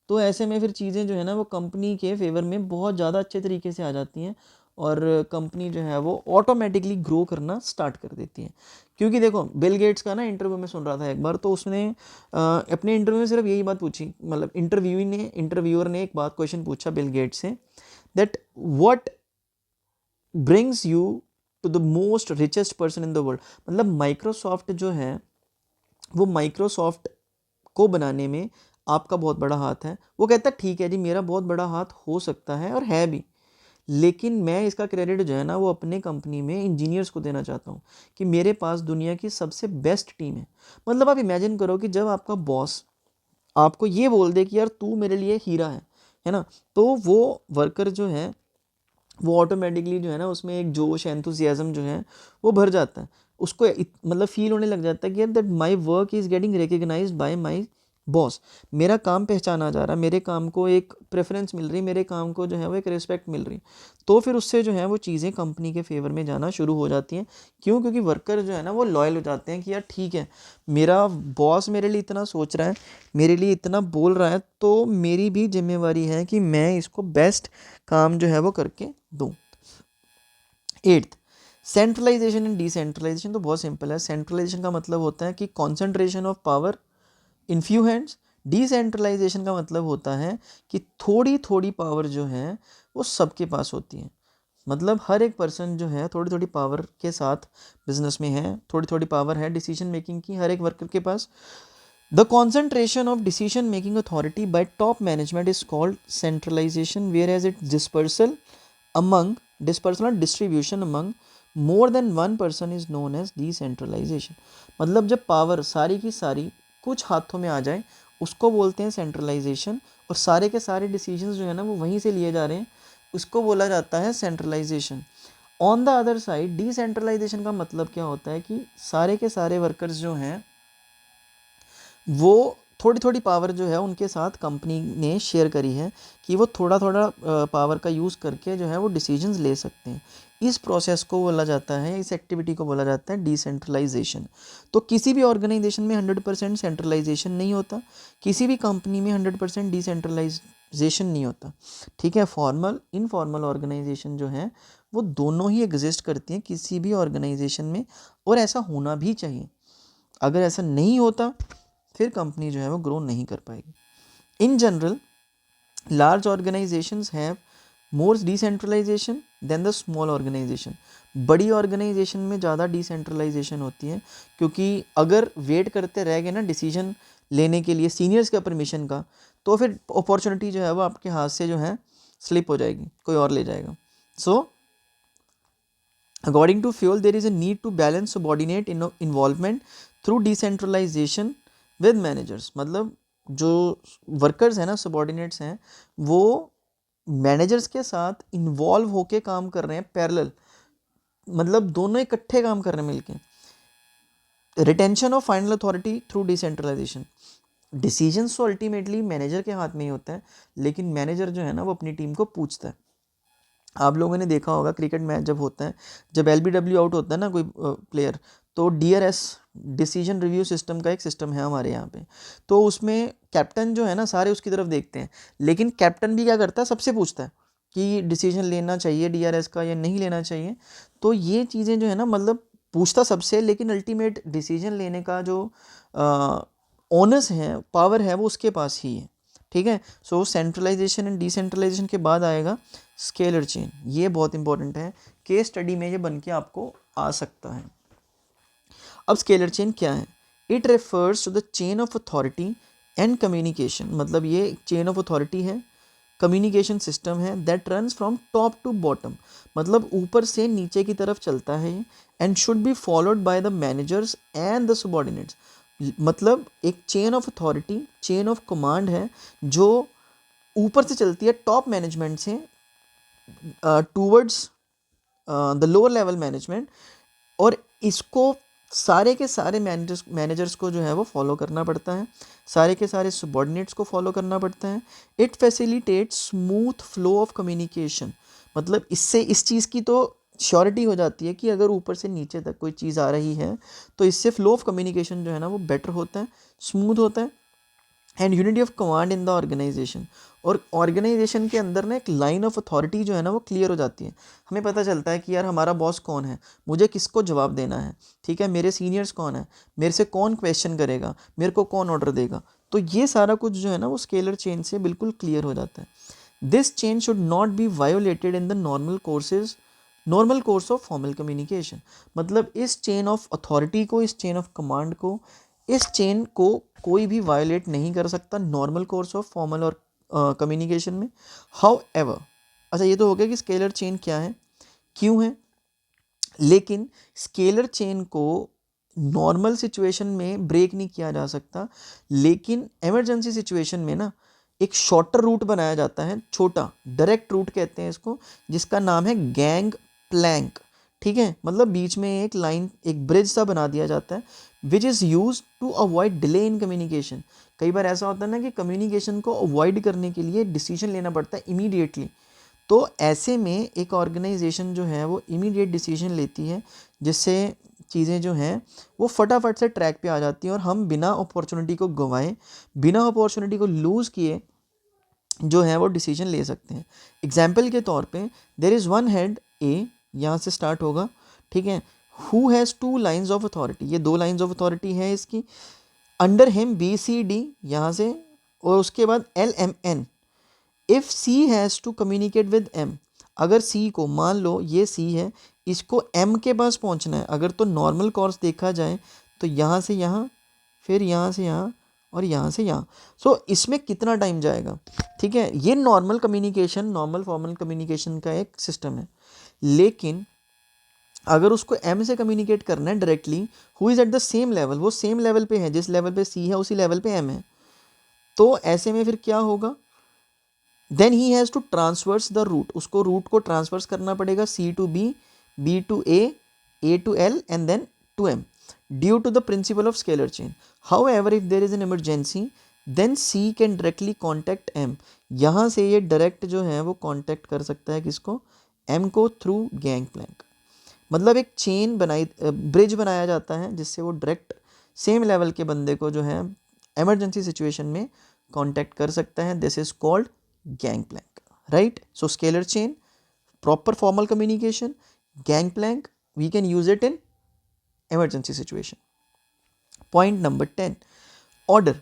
तो ऐसे में फिर चीज़ें जो है ना वो कंपनी के फेवर में बहुत ज़्यादा अच्छे तरीके से आ जाती हैं और कंपनी जो है वो ऑटोमेटिकली ग्रो करना स्टार्ट कर देती है। क्योंकि देखो, बिल गेट्स का ना इंटरव्यू में सुन रहा था एक बार, तो उसने अपने इंटरव्यू में सिर्फ यही बात पूछी, मतलब इंटरव्यूअर ने एक बात क्वेश्चन पूछा बिल गेट्स से, that what brings you to the most richest person in the world. मतलब माइक्रोसॉफ्ट जो है वो माइक्रोसॉफ्ट को बनाने में आपका बहुत बड़ा हाथ है। वो कहता है ठीक है जी, मेरा बहुत बड़ा हाथ हो सकता है और है भी, लेकिन मैं इसका क्रेडिट जो है ना वो अपने कंपनी में इंजीनियर्स को देना चाहता हूँ कि मेरे पास दुनिया की सबसे बेस्ट टीम है। मतलब आप इमेजिन करो कि जब आपका बॉस आपको ये बोल दे कि यार तू मेरे लिए हीरा है ना, तो वो वर्कर जो है वो ऑटोमेटिकली जो है ना उसमें एक जोश एंथुसियाज्म जो है वो भर जाता है। उसको मतलब फील होने लग जाता है कि यार that my work is getting recognised by my boss. मेरा काम पहचाना जा रहा है, मेरे काम को एक प्रेफरेंस मिल रही, मेरे काम को जो है वो एक रिस्पेक्ट मिल रही। तो फिर उससे जो है वो चीज़ें कंपनी के फेवर में जाना शुरू हो जाती हैं। क्यों? क्योंकि वर्कर जो है ना वो लॉयल हो जाते हैं कि यार ठीक है, मेरा बॉस मेरे लिए इतना सोच रहा है, मेरे लिए इतना बोल रहा है, तो मेरी भी जिम्मेवारी है कि मैं इसको बेस्ट काम जो है वो करके दूँ। 8th, centralization and decentralization. तो बहुत सिंपल है। सेंट्रलाइजेशन का मतलब होता है कि concentration of power in few hands. Decentralisation का मतलब होता है कि थोड़ी थोड़ी पावर जो है वो सबके पास होती है। मतलब हर एक पर्सन जो है थोड़ी थोड़ी पावर के साथ बिजनेस में है, थोड़ी थोड़ी पावर है डिसीजन मेकिंग की हर एक वर्कर के पास। The concentration of decision making authority by top management is called centralisation, whereas it dispersal और distribution among more than one person is known as decentralization। मतलब जब पावर सारी की सारी कुछ हाथों में आ जाए उसको बोलते हैं सेंट्रलाइजेशन, और सारे के सारे डिसीजंस जो है ना वो वहीं से लिए जा रहे हैं, उसको बोला जाता है centralisation. On the other side decentralisation का मतलब क्या होता है कि सारे के सारे वर्कर्स जो हैं वो थोड़ी थोड़ी पावर जो है उनके साथ कंपनी ने शेयर करी है कि वो थोड़ा थोड़ा पावर का यूज़ करके जो है वो डिसीजंस ले सकते हैं। इस प्रोसेस को बोला जाता है, इस एक्टिविटी को बोला जाता है डिसेंट्रलाइजेशन। तो किसी भी ऑर्गेनाइजेशन में 100% सेंट्रलाइजेशन नहीं होता, किसी भी कंपनी में 100% डिसेंट्रलाइजेशन नहीं होता, ठीक है। फॉर्मल इनफॉर्मल ऑर्गेनाइजेशन जो है वो दोनों ही एग्जिस्ट करती हैं किसी भी ऑर्गेनाइजेशन में, और ऐसा होना भी चाहिए। अगर ऐसा नहीं होता फिर कंपनी जो है वो ग्रो नहीं कर पाएगी। In general large organisations have more decentralisation than the small organisation. बड़ी ऑर्गेनाइजेशन में ज़्यादा डिसेंट्रलाइजेशन होती है, क्योंकि अगर वेट करते रह गए ना डिसीजन लेने के लिए सीनियर्स का परमिशन का, तो फिर अपॉर्चुनिटी जो है वो आपके हाथ से जो है स्लिप हो जाएगी, कोई और ले जाएगा। So according to Fayol there is a need to balance subordinate involvement through decentralisation with managers. मतलब जो वर्कर्स हैं ना, सबॉर्डिनेट्स हैं, वो मैनेजर्स के साथ इन्वॉल्व होके काम कर रहे हैं पैरेलल, मतलब दोनों इकट्ठे काम कर रहे हैं मिलके। Retention of final authority through decentralisation, decisions तो अल्टीमेटली मैनेजर के हाथ में ही होता है, लेकिन मैनेजर जो है ना वो अपनी टीम को पूछता है। आप लोगों ने देखा होगा क्रिकेट मैच जब होता है, जब LBW आउट होता है ना कोई प्लेयर, तो DRS डिसीजन रिव्यू सिस्टम का एक सिस्टम है हमारे यहाँ पे, तो उसमें कैप्टन जो है ना सारे उसकी तरफ देखते हैं, लेकिन कैप्टन भी क्या करता है, सबसे पूछता है कि डिसीजन लेना चाहिए DRS का या नहीं लेना चाहिए। तो ये चीज़ें जो है ना, मतलब पूछता सबसे, लेकिन अल्टीमेट डिसीजन लेने का जो ओनस है, पावर है, वो उसके पास ही है। ठीक है, सो सेंट्रलाइजेशन एंड डिसेंट्रलाइजेशन के बाद आएगा स्केलर चेन। ये बहुत इंपॉर्टेंट है, केस स्टडी में ये बन के आपको आ सकता है। अब स्केलर चेन क्या है? It refers to the chain of authority and communication, मतलब ये चेन ऑफ अथॉरिटी है, कम्युनिकेशन सिस्टम है, that runs from top to bottom, मतलब ऊपर से नीचे की तरफ चलता है, and should be followed by the managers and the subordinates, मतलब एक chain of authority, chain of command है जो ऊपर से चलती है टॉप मैनेजमेंट से towards the lower level management, और इसको सारे के सारे मैनेजर्स को जो है वो फॉलो करना पड़ता है, सारे के सारे सबॉर्डिनेट्स को फॉलो करना पड़ता है। It facilitates smooth flow of communication, मतलब इससे इस चीज़ की तो श्योरिटी हो जाती है कि अगर ऊपर से नीचे तक कोई चीज़ आ रही है तो इससे फ्लो ऑफ कम्युनिकेशन जो है ना वो बेटर होता है, स्मूथ होता है। And unity of command in the organisation, और ऑर्गेनाइजेशन के अंदर ना एक लाइन ऑफ अथॉरिटी जो है ना वो क्लियर हो जाती है, हमें पता चलता है कि यार हमारा बॉस कौन है, मुझे किसको जवाब देना है, ठीक है, मेरे सीनियर्स कौन है, मेरे से कौन क्वेश्चन करेगा, मेरे को कौन ऑर्डर देगा, तो ये सारा कुछ जो है ना वो स्केलर चेन से बिल्कुल क्लियर हो जाता है। This chain should not be violated in the normal course of formal communication, मतलब इस चेन ऑफ अथॉरिटी को, इस चेन ऑफ कमांड को, इस चेन को कोई भी वायोलेट नहीं कर सकता नॉर्मल कोर्स ऑफ फॉर्मल और कम्युनिकेशन में। हाउ एवर, अच्छा ये तो हो गया कि स्केलर चेन क्या है, क्यों है, लेकिन स्केलर चेन को नॉर्मल सिचुएशन में ब्रेक नहीं किया जा सकता, लेकिन इमरजेंसी सिचुएशन में ना एक शॉर्टर रूट बनाया जाता है, छोटा डायरेक्ट रूट कहते हैं इसको, जिसका नाम है गैंग प्लैंक। ठीक है, मतलब बीच में एक लाइन, एक ब्रिज सा बना दिया जाता है, which is use to avoid delay in communication. कई बार ऐसा होता है ना कि कम्युनिकेशन को अवॉइड करने के लिए डिसीजन लेना पड़ता है इमीडिएटली, तो ऐसे में एक ऑर्गेनाइजेशन जो है वो इमीडिएट डिसीजन लेती है, जिससे चीज़ें जो हैं वो फटाफट से ट्रैक पे आ जाती हैं और हम बिना अपॉर्चुनिटी को गंवाए, बिना अपॉर्चुनिटी को लूज़ किए जो है वो डिसीजन ले सकते हैं। एग्जाम्पल के तौर पे देयर इज़ वन हेड ए, यहाँ से स्टार्ट होगा, ठीक है, who has 2 lines of authority, ये 2 लाइन्स ऑफ अथॉरिटी है इसकी, अंडर हिम BCD यहाँ से, और उसके बाद LMN। If C has to communicate with M, अगर C को, मान लो ये C है, इसको M के पास पहुंचना है, अगर तो नॉर्मल कोर्स देखा जाए तो यहाँ से यहाँ, फिर यहाँ से यहाँ, और यहाँ से यहाँ, सो इसमें कितना टाइम जाएगा, ठीक है, ये normal communication, normal formal communication का एक सिस्टम है। लेकिन अगर उसको M से कम्युनिकेट करना है directly, who is eight the same level, वो सेम लेवल पे है, जिस लेवल पे C है उसी लेवल पे M है, तो ऐसे में फिर क्या होगा, then he has to transverse the route, उसको रूट को ट्रांसवर्स करना पड़ेगा, C to B, B to A to L and then to M, due to the principle of scalar chain. However if there is an emergency then C can directly contact M, यहाँ से ये direct जो है वो contact कर सकता है किसको, M को, थ्रू गैंग प्लैंक, मतलब एक चेन बनाई, ब्रिज बनाया जाता है जिससे वो डायरेक्ट सेम लेवल के बंदे को जो है इमरजेंसी सिचुएशन में कॉन्टैक्ट कर सकता है। This is called gangplank, right? So scalar chain, proper formal communication, gangplank, we can use it in emergency situation. Point number 10, order.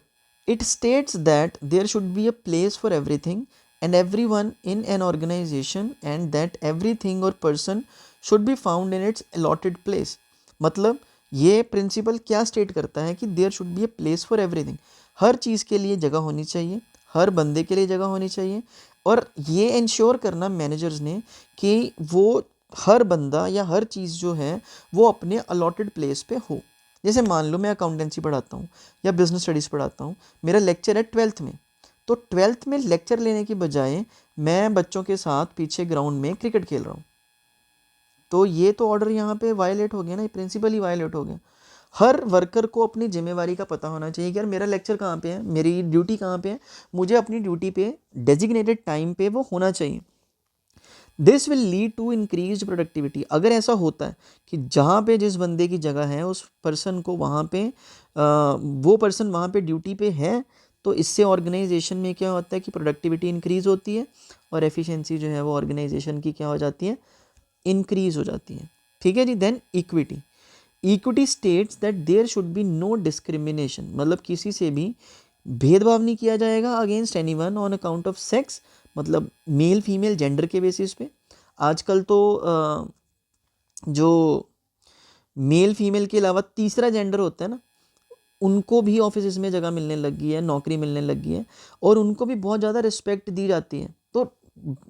It states that there should be a place for everything and everyone in an organization, and that everything or person should be found in its allotted place. मतलब ये principal क्या state करता है कि there should be a place for everything, हर चीज़ के लिए जगह होनी चाहिए, हर बंदे के लिए जगह होनी चाहिए, और ये इंश्योर करना मैनेजर्स ने कि वो हर बंदा या हर चीज़ जो है वो अपने अलॉटेड प्लेस पे हो। जैसे मान लो मैं अकाउंटेंसी पढ़ाता हूँ या बिजनेस स्टडीज़ पढ़ाता हूँ, मेरा लेक्चर है 12th में, तो 12th में लेक्चर लेने की बजाय मैं बच्चों के साथ पीछे ग्राउंड में क्रिकेट खेल रहा हूँ, तो ये तो ऑर्डर यहाँ पे वायलेट हो गया ना, प्रिंसिपल ही वायलेट हो गया। हर वर्कर को अपनी जिम्मेवारी का पता होना चाहिए कि यार मेरा लेक्चर कहाँ पे है, मेरी ड्यूटी कहाँ पे है, मुझे अपनी ड्यूटी पे डेजिग्नेटेड टाइम पे वो होना चाहिए। This will lead to increase productivity. अगर ऐसा होता है कि जहाँ पे जिस बंदे की जगह है उस पर्सन को वहाँ पे वो पर्सन वहाँ पे ड्यूटी पे है, तो इससे ऑर्गेनाइजेशन में क्या होता है कि प्रोडक्टिविटी इंक्रीज होती है और एफिशिएंसी जो है वो ऑर्गेनाइजेशन की क्या हो जाती है, इंक्रीज हो जाती है। ठीक है जी। Then equity. Equity states that there should be no discrimination, मतलब किसी से भी भेदभाव नहीं किया जाएगा against anyone on account of sex, मतलब मेल फीमेल जेंडर के बेसिस पे। आजकल तो जो मेल फीमेल के अलावा तीसरा जेंडर होता है ना, उनको भी ऑफिस में जगह मिलने लगी है, नौकरी मिलने लगी है और उनको भी बहुत ज़्यादा रिस्पेक्ट दी जाती है। तो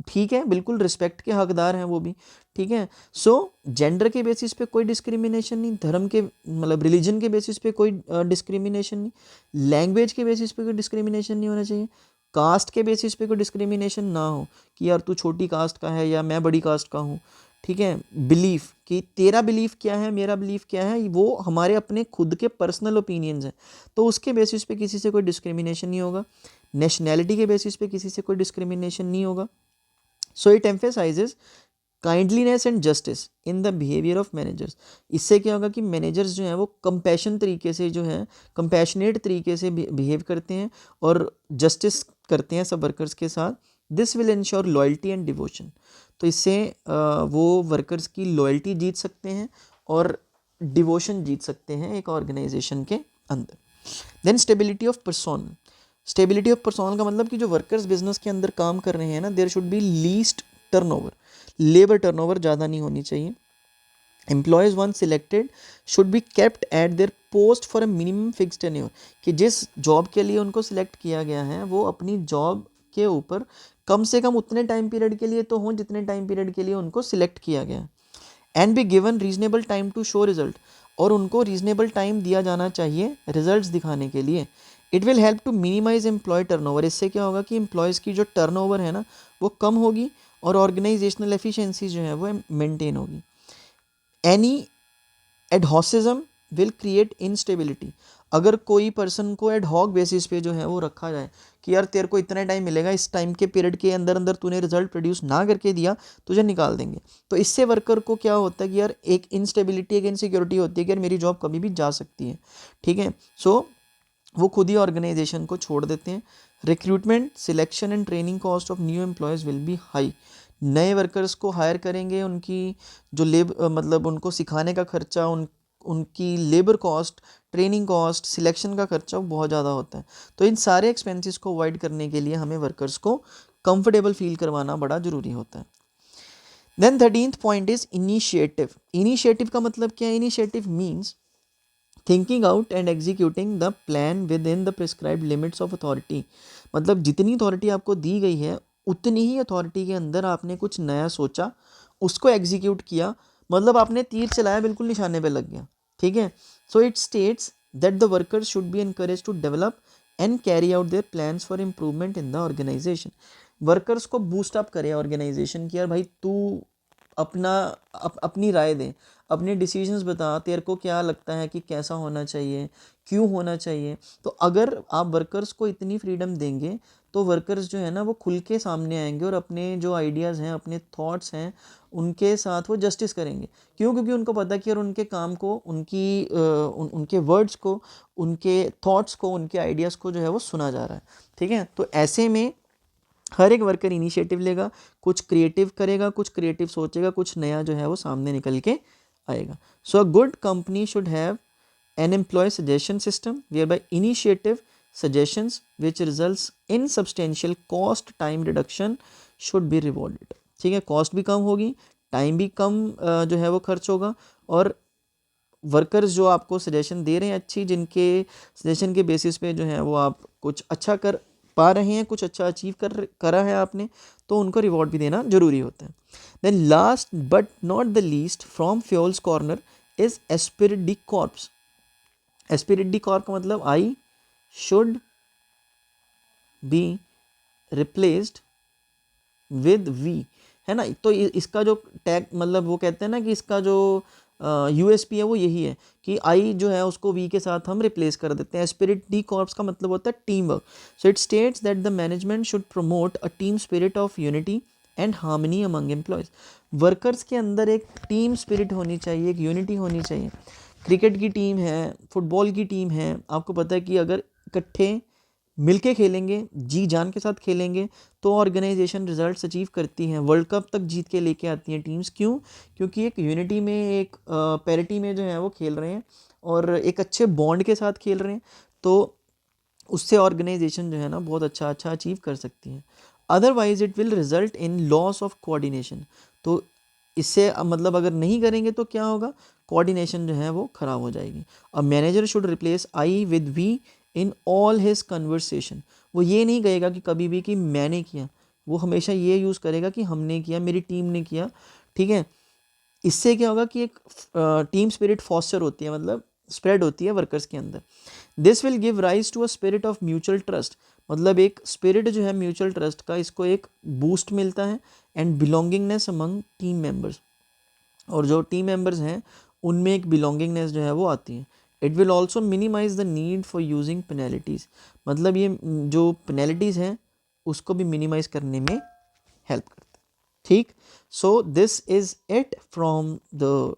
ठीक है, बिल्कुल रिस्पेक्ट के हकदार हैं वो भी। ठीक है। सो जेंडर के बेसिस पे कोई डिस्क्रिमिनेशन नहीं, धर्म के मतलब रिलीजन के बेसिस पे कोई डिस्क्रिमिनेशन नहीं, लैंग्वेज के बेसिस पे कोई डिस्क्रिमिनेशन नहीं होना चाहिए, कास्ट के बेसिस पे कोई डिस्क्रिमिनेशन ना हो कि यार तू छोटी कास्ट का है या मैं बड़ी कास्ट का हूँ। ठीक है। बिलीफ कि तेरा बिलीफ क्या है, मेरा बिलीफ क्या है, वो हमारे अपने खुद के पर्सनल ओपिनियंस हैं, तो उसके बेसिस पे किसी से कोई डिस्क्रिमिनेशन नहीं होगा। नेशनैलिटी के बेसिस पे किसी से कोई डिस्क्रिमिनेशन नहीं होगा। So it emphasises kindliness and justice in the behaviour of managers. इससे क्या होगा कि मैनेजर्स जो हैं वो कंपैशन तरीके से जो है कंपैशनेट तरीके से बिहेव करते हैं और जस्टिस करते हैं सब वर्कर्स के साथ। This will ensure loyalty and devotion. तो इससे वो वर्कर्स की लॉयल्टी जीत सकते हैं और डिवोशन जीत सकते हैं एक ऑर्गेनाइजेशन के अंदर। Then stability of personnel. Stability of personnel का मतलब कि जो वर्कर्स बिजनेस के अंदर काम कर रहे हैं ना, there should be least turnover, labour turnover ज़्यादा नहीं होनी चाहिए। Employees one selected should be kept at their post for a minimum fix tenure, कि जिस जॉब के लिए उनको सिलेक्ट किया गया है वो अपनी जॉब के ऊपर कम से कम उतने टाइम पीरियड के लिए तो हों जितने टाइम पीरियड के लिए उनको सिलेक्ट किया गया है। And be given reasonable time to show result, और उनको रीजनेबल टाइम दिया जाना चाहिए रिजल्ट्स दिखाने के लिए। It will help to minimise employee turnover. इससे क्या होगा कि एम्प्लॉयज़ की जो टर्नओवर है ना वो कम होगी और ऑर्गेनाइजेशनल एफिशिएंसी जो है वो मेंटेन होगी। Any adhocism will create instability. अगर कोई पर्सन को एडहॉक बेसिस पे जो है वो रखा जाए कि यार तेरे को इतना टाइम मिलेगा, इस टाइम के पीरियड के अंदर अंदर तूने रिजल्ट प्रोड्यूस ना करके दिया तुझे निकाल देंगे, तो इससे वर्कर को क्या होता है कि यार एक इनस्टेबिलिटी, एक इनसिक्योरिटी होती है कि यार मेरी जॉब कभी भी जा सकती है। ठीक है। सो वो खुद ही ऑर्गेनाइजेशन को छोड़ देते हैं। Recruitment, selection and training cost of new employees will be high. नए वर्कर्स को हायर करेंगे, उनकी जो मतलब उनको सिखाने का खर्चा, उनकी labour cost, training cost, selection का खर्चा बहुत ज़्यादा होता है। तो इन सारे एक्सपेंसेस को अवॉइड करने के लिए हमें वर्कर्स को कंफर्टेबल फील करवाना बड़ा ज़रूरी होता है। Then 13th point is initiative. Initiative का मतलब क्या है? Initiative means thinking out and executing the plan within the prescribed limits of authority. मतलब जितनी अथॉरिटी आपको दी गई है उतनी ही अथॉरिटी के अंदर आपने कुछ नया सोचा, उसको एग्जीक्यूट किया, मतलब आपने तीर चलाया, बिल्कुल निशाने पे लग गया। ठीक है। So it states that the workers should be encourage to develop and carry out their plans for improvement in the organisation. Workers को बूस्ट अप करे ऑर्गेनाइजेशन की, यार भाई तू अपनी राय दे, अपने डिसीजंस बता, तेरे को क्या लगता है कि कैसा होना चाहिए, क्यों होना चाहिए। तो अगर आप वर्कर्स को इतनी फ्रीडम देंगे तो वर्कर्स जो है ना वो खुल के सामने आएंगे और अपने जो आइडियाज़ हैं, अपने थॉट्स हैं, उनके साथ वो जस्टिस करेंगे। क्यों? क्योंकि उनको पता कि यार उनके काम को, उनके वर्ड्स को, उनके थॉट्स को, उनके आइडियाज़ को जो है वो सुना जा रहा है। ठीक है। तो ऐसे में हर एक वर्कर इनिशिएटिव लेगा, कुछ क्रिएटिव करेगा, कुछ क्रिएटिव सोचेगा, कुछ नया जो है वो सामने निकल के आएगा। So a good company should have an employee suggestion system whereby initiative suggestions which results in substantial cost time reduction should be rewarded. ठीक है। कॉस्ट भी कम होगी, टाइम भी कम जो है वो खर्च होगा, और वर्कर्स जो आपको सजेशन दे रहे हैं अच्छी, जिनके सजेशन के बेसिस पे जो है वो आप कुछ अच्छा कर पा रहे हैं, कुछ अच्छा अचीव करा है आपने, तो उनको रिवॉर्ड भी देना जरूरी होता है। Then last but not the least from Fayol's corner is esprit de corps. Esprit de corp का मतलब I should be replaced with we, है ना। तो इसका जो टैग मतलब वो कहते हैं ना कि इसका जो यूएसपी है वो यही है कि आई जो है उसको वी के साथ हम रिप्लेस कर देते हैं। स्पिरिट डी कॉर्प्स का मतलब होता है team work. So it states that the management should promote a team spirit of unity and harmony among employees. Workers के अंदर एक टीम स्पिरिट होनी चाहिए, एक यूनिटी होनी चाहिए। क्रिकेट की टीम है, फुटबॉल की टीम है, आपको पता है कि अगर इकट्ठे मिलके खेलेंगे, जी जान के साथ खेलेंगे तो ऑर्गेनाइजेशन रिजल्ट्स अचीव करती हैं, वर्ल्ड कप तक जीत के लेके आती हैं टीम्स। क्यों? क्योंकि एक यूनिटी में, एक पैरिटी में जो है वो खेल रहे हैं और एक अच्छे बॉन्ड के साथ खेल रहे हैं, तो उससे ऑर्गेनाइजेशन जो है ना बहुत अच्छा अचीव कर सकती है। Otherwise it will result in loss of coordination. तो इससे मतलब अगर नहीं करेंगे तो क्या होगा, कोऑर्डिनेशन जो है वो ख़राब हो जाएगी। A manager should replace I with we in all his conversation. वो ये नहीं कहेगा कि कभी भी कि मैंने किया, वो हमेशा ये यूज़ करेगा कि हमने किया, मेरी टीम ने किया, ठीक है। इससे क्या होगा कि एक टीम स्पिरिट फॉस्टर होती है, मतलब स्प्रेड होती है वर्कर्स के अंदर। This will give rise to a spirit of mutual trust. मतलब एक स्पिरिट जो है म्यूचुअल ट्रस्ट का, इसको एक बूस्ट मिलता है and belongingness among team members. और जो टीम मेंबर्स हैं उनमें एक बिलोंगिंगनेस जो है वो आती है। It will also minimise the need for using penalties. मतलब ये जो पेनल्टीज़ हैं उसको भी मिनिमाइज करने में हेल्प करता है, ठीक। So this is it from the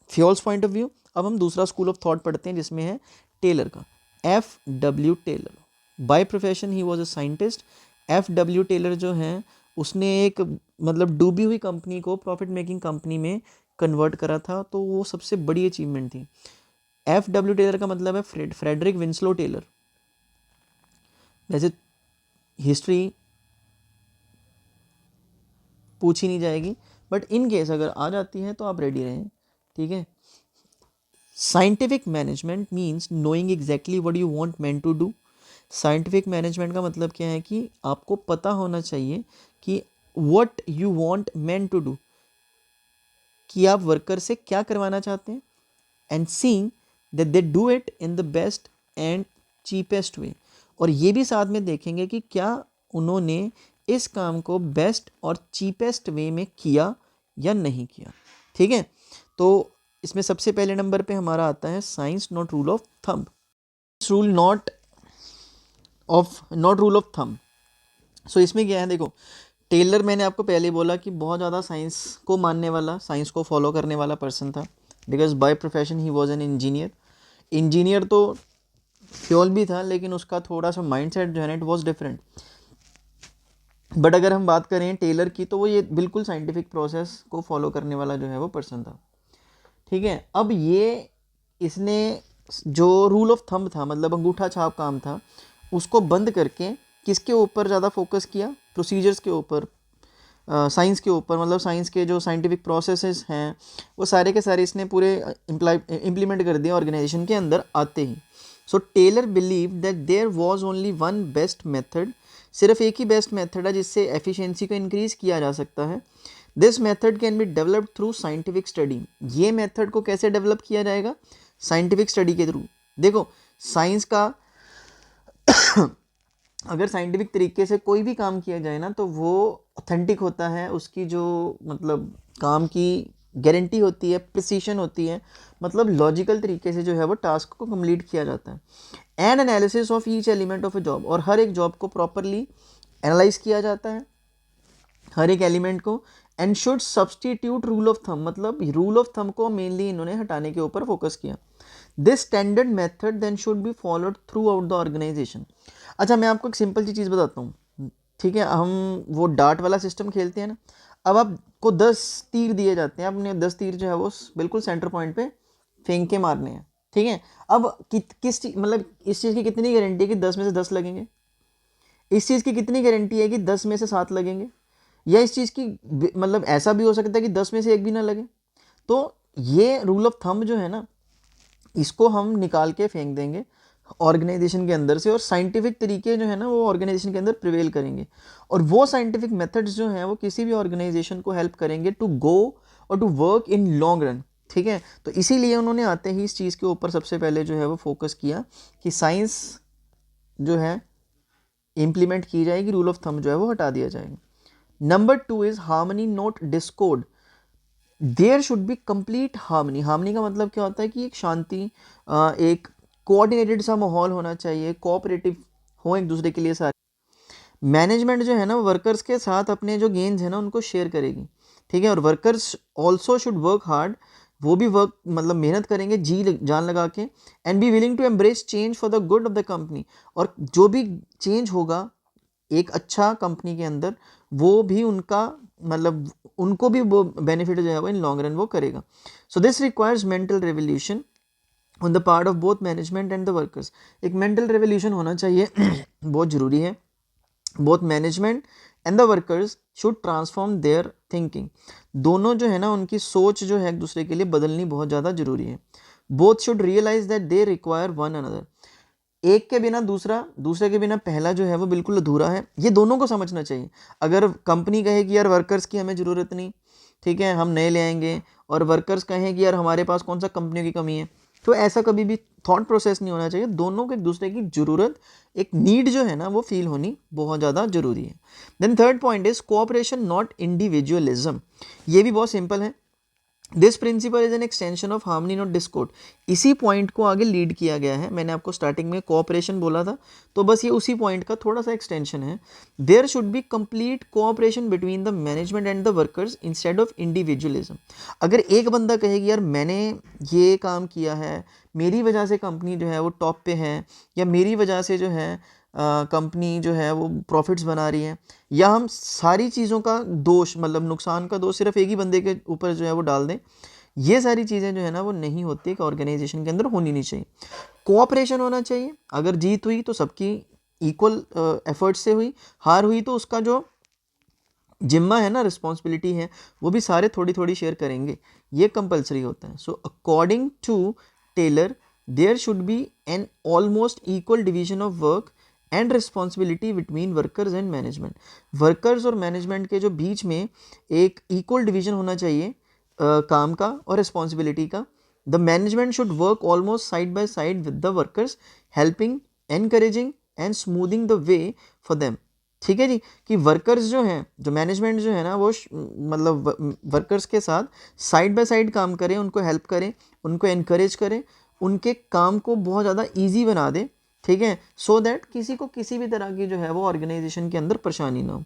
fuels point of view. अब हम दूसरा स्कूल ऑफ थॉट पढ़ते हैं जिसमें है टेलर का। F.W. Taylor, by profession he was a scientist. F.W. Taylor जो हैं उसने एक मतलब डूबी हुई कंपनी को प्रॉफिट मेकिंग कंपनी में कन्वर्ट करा था, तो वो सबसे बड़ी अचीवमेंट थी। F.W. टेलर का मतलब है फ्रेडरिक विंसलो टेलर। वैसे हिस्ट्री पूछी नहीं जाएगी, बट इन केस अगर आ जाती है तो आप रेडी रहें, ठीक है। Scientific management means knowing exactly what you want man to do. Scientific management का मतलब क्या है कि आपको पता होना चाहिए कि what you want man to do, कि आप वर्कर से क्या करवाना चाहते हैं, and seeing that they do it in the best and cheapest way. और ये भी साथ में देखेंगे कि क्या उन्होंने इस काम को बेस्ट और चीपेस्ट वे में किया या नहीं किया, ठीक है। तो इसमें सबसे पहले नंबर पे हमारा आता है science not rule of thumb. Rule not rule of thumb. So इसमें क्या है, देखो टेलर, मैंने आपको पहले बोला कि बहुत ज़्यादा साइंस को मानने वाला, साइंस को फॉलो करने वाला पर्सन था, because by profession he was an engineer. Engineer तो फ्यूल भी था, लेकिन उसका थोड़ा सा माइंड सेट जो है ना इट वॉज डिफरेंट। बट अगर हम बात करें टेलर की, तो वो ये बिल्कुल साइंटिफिक प्रोसेस को फॉलो करने वाला जो है वो पर्सन था, ठीक है। अब ये इसने जो रूल ऑफ थंब था, मतलब अंगूठा छाप काम था, उसको बंद करके किसके ऊपर ज़्यादा फोकस किया, प्रोसीजर्स के ऊपर, साइंस के ऊपर। मतलब साइंस के जो साइंटिफिक प्रोसेसेस हैं वो सारे के सारे इसने पूरे इम्प्लीमेंट कर दिए ऑर्गेनाइजेशन के अंदर आते ही। So Taylor believe that there was only one best method. सिर्फ एक ही बेस्ट मेथड है जिससे एफिशिएंसी को इंक्रीज़ किया जा सकता है। This method can be developed through scientific study. ये मेथड को कैसे डेवलप किया जाएगा, साइंटिफिक स्टडी के थ्रू। देखो साइंस का अगर साइंटिफिक तरीके से कोई भी काम किया जाए ना तो वो ऑथेंटिक होता है, उसकी जो मतलब काम की गारंटी होती है, प्रिसीशन होती है, मतलब लॉजिकल तरीके से जो है वो टास्क को कंप्लीट किया जाता है। N analysis of each element of A job, और हर एक जॉब को प्रॉपरली एनालाइज किया जाता है, हर एक एलिमेंट को। And should substitute rule of thumb, मतलब रूल ऑफ थंब को मेनली इन्होंने हटाने के ऊपर फोकस किया। This standard method then should be followed throughout the organisation. अच्छा मैं आपको एक सिंपल सी चीज़ बताता हूँ, ठीक है। हम वो डार्ट वाला सिस्टम खेलते हैं ना, अब आपको 10 तीर दिए जाते हैं, आपने 10 तीर जो है वो बिल्कुल सेंटर पॉइंट पे फेंक के मारने हैं, ठीक है। अब किस चीज़ मतलब इस चीज़ की कितनी गारंटी है कि 10 में से 10 लगेंगे, इस चीज़ की कितनी गारंटी है कि 10 में से 7 लगेंगे, या इस चीज़ की मतलब ऐसा भी हो सकता है कि 10 में से 1 भी ना लगे। तो ये रूल ऑफ थंब जो है ना, इसको हम निकाल के फेंक देंगे ऑर्गेनाइजेशन के अंदर से, और साइंटिफिक तरीके जो है ना वो ऑर्गेनाइजेशन के अंदर प्रिवेल करेंगे। और वो साइंटिफिक मेथड्स जो हैं वो किसी भी ऑर्गेनाइजेशन को हेल्प करेंगे टू गो और to work in long run. ठीक है। तो इसीलिए उन्होंने आते ही इस चीज़ के ऊपर सबसे पहले जो है वो फोकस किया कि साइंस जो है इम्प्लीमेंट की जाएगी, रूल ऑफ थंब जो है वो हटा दिया जाएगा। Number 2 is harmony not discord. There should be complete harmony. Harmony का मतलब क्या होता है कि एक शांति, एक कोऑर्डिनेटेड सा माहौल होना चाहिए, कोऑपरेटिव हो एक दूसरे के लिए सारे। मैनेजमेंट जो है ना वर्कर्स के साथ अपने जो गेन्स है ना उनको शेयर करेगी, ठीक है। और workers also should work hard, वो भी वर्क मतलब मेहनत करेंगे जी जान लगा के, and be willing to embrace change for the good of the company. और जो भी चेंज होगा एक अच्छा कंपनी के अंदर, वो भी उनका मतलब उनको भी वो बेनिफिट जो है वो इन लॉन्ग रन वो करेगा। So this requires mental revolution on the part of both management and the workers. एक मेंटल रेवोल्यूशन होना चाहिए बहुत ज़रूरी है। Both management and the workers should transform there thinking. दोनों जो है ना उनकी सोच जो है एक दूसरे के लिए बदलनी बहुत ज़्यादा ज़रूरी है। Both should realise that they require one another. एक के बिना दूसरा, दूसरे के बिना पहला जो है वो बिल्कुल अधूरा है, ये दोनों को समझना चाहिए। अगर कंपनी कहे कि यार वर्कर्स की हमें ज़रूरत नहीं, ठीक है, हम नए ले आएंगे, और वर्कर्स कहें कि यार हमारे पास कौन सा कंपनियों की कमी है, तो ऐसा कभी भी थॉट प्रोसेस नहीं होना चाहिए। दोनों को एक दूसरे की ज़रूरत, एक नीड जो है ना वो फील होनी बहुत ज़्यादा ज़रूरी है। Then third point is cooperation not individualism. ये भी बहुत सिंपल है। This principle is an extension of harmony not discord. इसी पॉइंट को आगे लीड किया गया है। मैंने आपको स्टार्टिंग में कोऑपरेशन बोला था, तो बस ये उसी पॉइंट का थोड़ा सा एक्सटेंशन है। There should be complete cooperation between the management and the workers instead of individualism. अगर एक बंदा कहेगी यार मैंने ये काम किया है, मेरी वजह से कंपनी जो है वो टॉप पे है, या मेरी वजह से जो है कंपनी जो है वो प्रॉफिट्स बना रही है, या हम सारी चीज़ों का दोष मतलब नुकसान का दोष सिर्फ एक ही बंदे के ऊपर जो है वो डाल दें, ये सारी चीज़ें जो है ना वो नहीं होती, एक ऑर्गेनाइजेशन के अंदर होनी नहीं चाहिए। कोऑपरेशन होना चाहिए। अगर जीत हुई तो सबकी इक्वल एफर्ट से हुई, हार हुई तो उसका जो जिम्मा है ना, रिस्पॉन्सिबिलिटी है, वो भी सारे थोड़ी थोड़ी शेयर करेंगे, ये कंपलसरी होता है। So according to Taylor there should be an almost equal division of work and responsibility between workers and management. वर्कर्स और मैनेजमेंट के जो बीच में एक इक्वल डिवीजन होना चाहिए काम का और रिस्पॉन्सिबिलिटी का। The management should work almost side by side with the workers, helping, encouraging and smoothing the way for them. ठीक है जी, कि वर्कर्स जो हैं, जो मैनेजमेंट जो है ना वो मतलब वर्कर्स के साथ साइड बाय साइड काम करें, उनको हेल्प करें, उनको एनकरेज करें, उनके काम को बहुत ज़्यादा ईजी बना दें, ठीक है, सो दैट किसी को किसी भी तरह की जो है वो ऑर्गेनाइजेशन के अंदर परेशानी ना हो।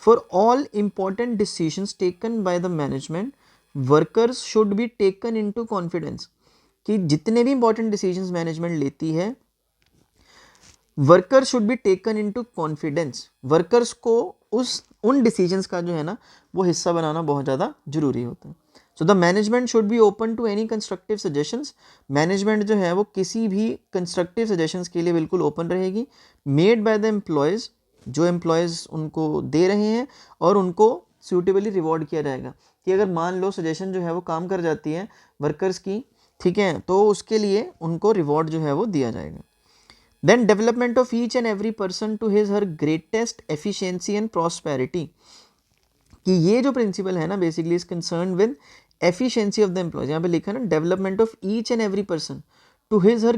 For all important decisions taken by the management workers should be taken into confidence. कि जितने भी इंपॉर्टेंट डिसीजंस मैनेजमेंट लेती है, worker should be taken into confidence. Workers को उन डिसीजंस का जो है ना वो हिस्सा बनाना बहुत ज़्यादा जरूरी होता है। So the management should be open to any constructive suggestions. Management जो है वो किसी भी कंस्ट्रक्टिव सजेशंस के लिए बिल्कुल ओपन रहेगी, मेड बाय द एम्प्लॉयज़, जो एम्प्लॉयज़ उनको दे रहे हैं, और उनको सूटेबली रिवॉर्ड किया जाएगा। कि अगर मान लो सजेशन जो है वो काम कर जाती है वर्कर्स की, ठीक है, तो उसके लिए उनको रिवॉर्ड जो है वो दिया जाएगा। Then development of each and every person to his her greatest efficiency and prosperity। कि ये जो प्रिंसिपल है ना basically is concern with efficiency of the employees. यहाँ पे लिखा है ना development of each and every person to his her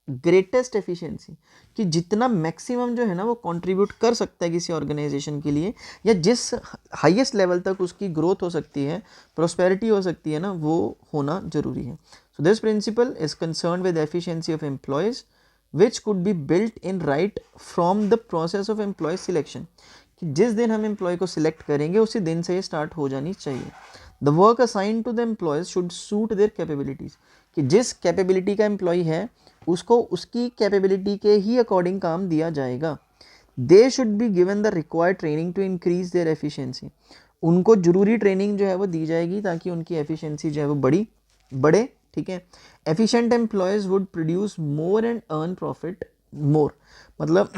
greatest efficiency. कि जितना मैक्सिमम जो है ना वो कंट्रीब्यूट कर सकता है किसी ऑर्गेनाइजेशन के लिए, या जिस हाईएस्ट लेवल तक उसकी ग्रोथ हो सकती है, प्रोस्पेरिटी हो सकती है ना, वो होना जरूरी है। So this principle is concern with efficiency of employees which could be built in right from the process of employee selection। कि जिस दिन हम एम्प्लॉय को सिलेक्ट करेंगे उसी दिन से ये स्टार्ट हो जानी चाहिए। The work assign to the employees should suit their capabilities. कि जिस कैपेबिलिटी का एम्प्लॉय है उसको उसकी कैपेबिलिटी के ही अकॉर्डिंग काम दिया जाएगा। They should be given the required training to increase their efficiency. उनको जरूरी ट्रेनिंग जो है वो दी जाएगी ताकि उनकी एफिशिएंसी जो है वो बढ़े, ठीक है। Efficient employees would produce more and earn profit more. मतलब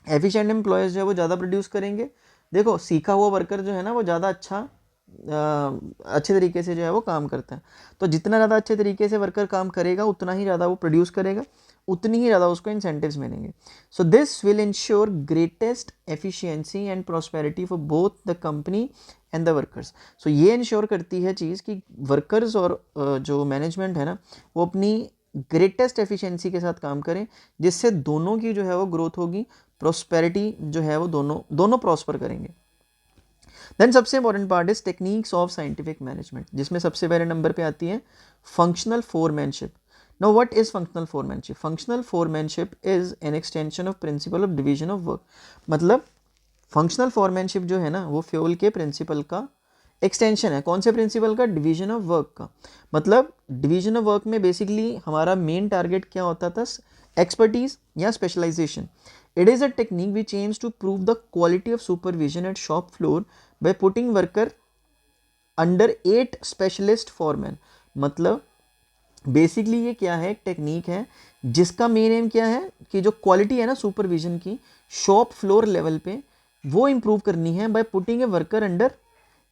एफिशिएंट एम्प्लॉयज जो है वो ज़्यादा प्रोड्यूस करेंगे। देखो सीखा हुआ वर्कर जो है ना वो ज़्यादा अच्छे तरीके से जो है वो काम करता है, तो जितना ज़्यादा अच्छे तरीके से वर्कर काम करेगा उतना ही ज़्यादा वो प्रोड्यूस करेगा, उतनी ही ज़्यादा उसको इंसेंटिव्स मिलेंगे. So this will ensure greatest efficiency and prosperity for both the company and the workers. So ये इंश्योर करती है चीज़ कि वर्कर्स और जो मैनेजमेंट है ना वो अपनी ग्रेटेस्ट एफिशिएंसी के साथ काम करें, जिससे दोनों की जो है वो ग्रोथ होगी, प्रॉस्पेरिटी जो है वो दोनों प्रॉस्पर करेंगे. देन सबसे important part is techniques of scientific management, जिसमें सबसे पहले नंबर पे आती है functional foremanship. Now what is functional foremanship? Functional foremanship is an extension of principle of division of work. मतलब functional foremanship जो है ना वो फ्यूल के प्रिंसिपल का एक्सटेंशन है. कौन से प्रिंसिपल का? डिवीजन ऑफ वर्क का. मतलब डिवीजन ऑफ वर्क में बेसिकली हमारा मेन टारगेट क्या होता था? एक्सपर्टीज या specialisation. It is a technique which aims to prove the quality of supervision at shop floor by putting worker under 8 specialist foreman. मतलब basically ये क्या है? एक टेक्निक है जिसका मेन एम क्या है कि जो क्वालिटी है ना सुपरविजन की शॉप फ्लोर लेवल पे वो इम्प्रूव करनी है by putting a worker under.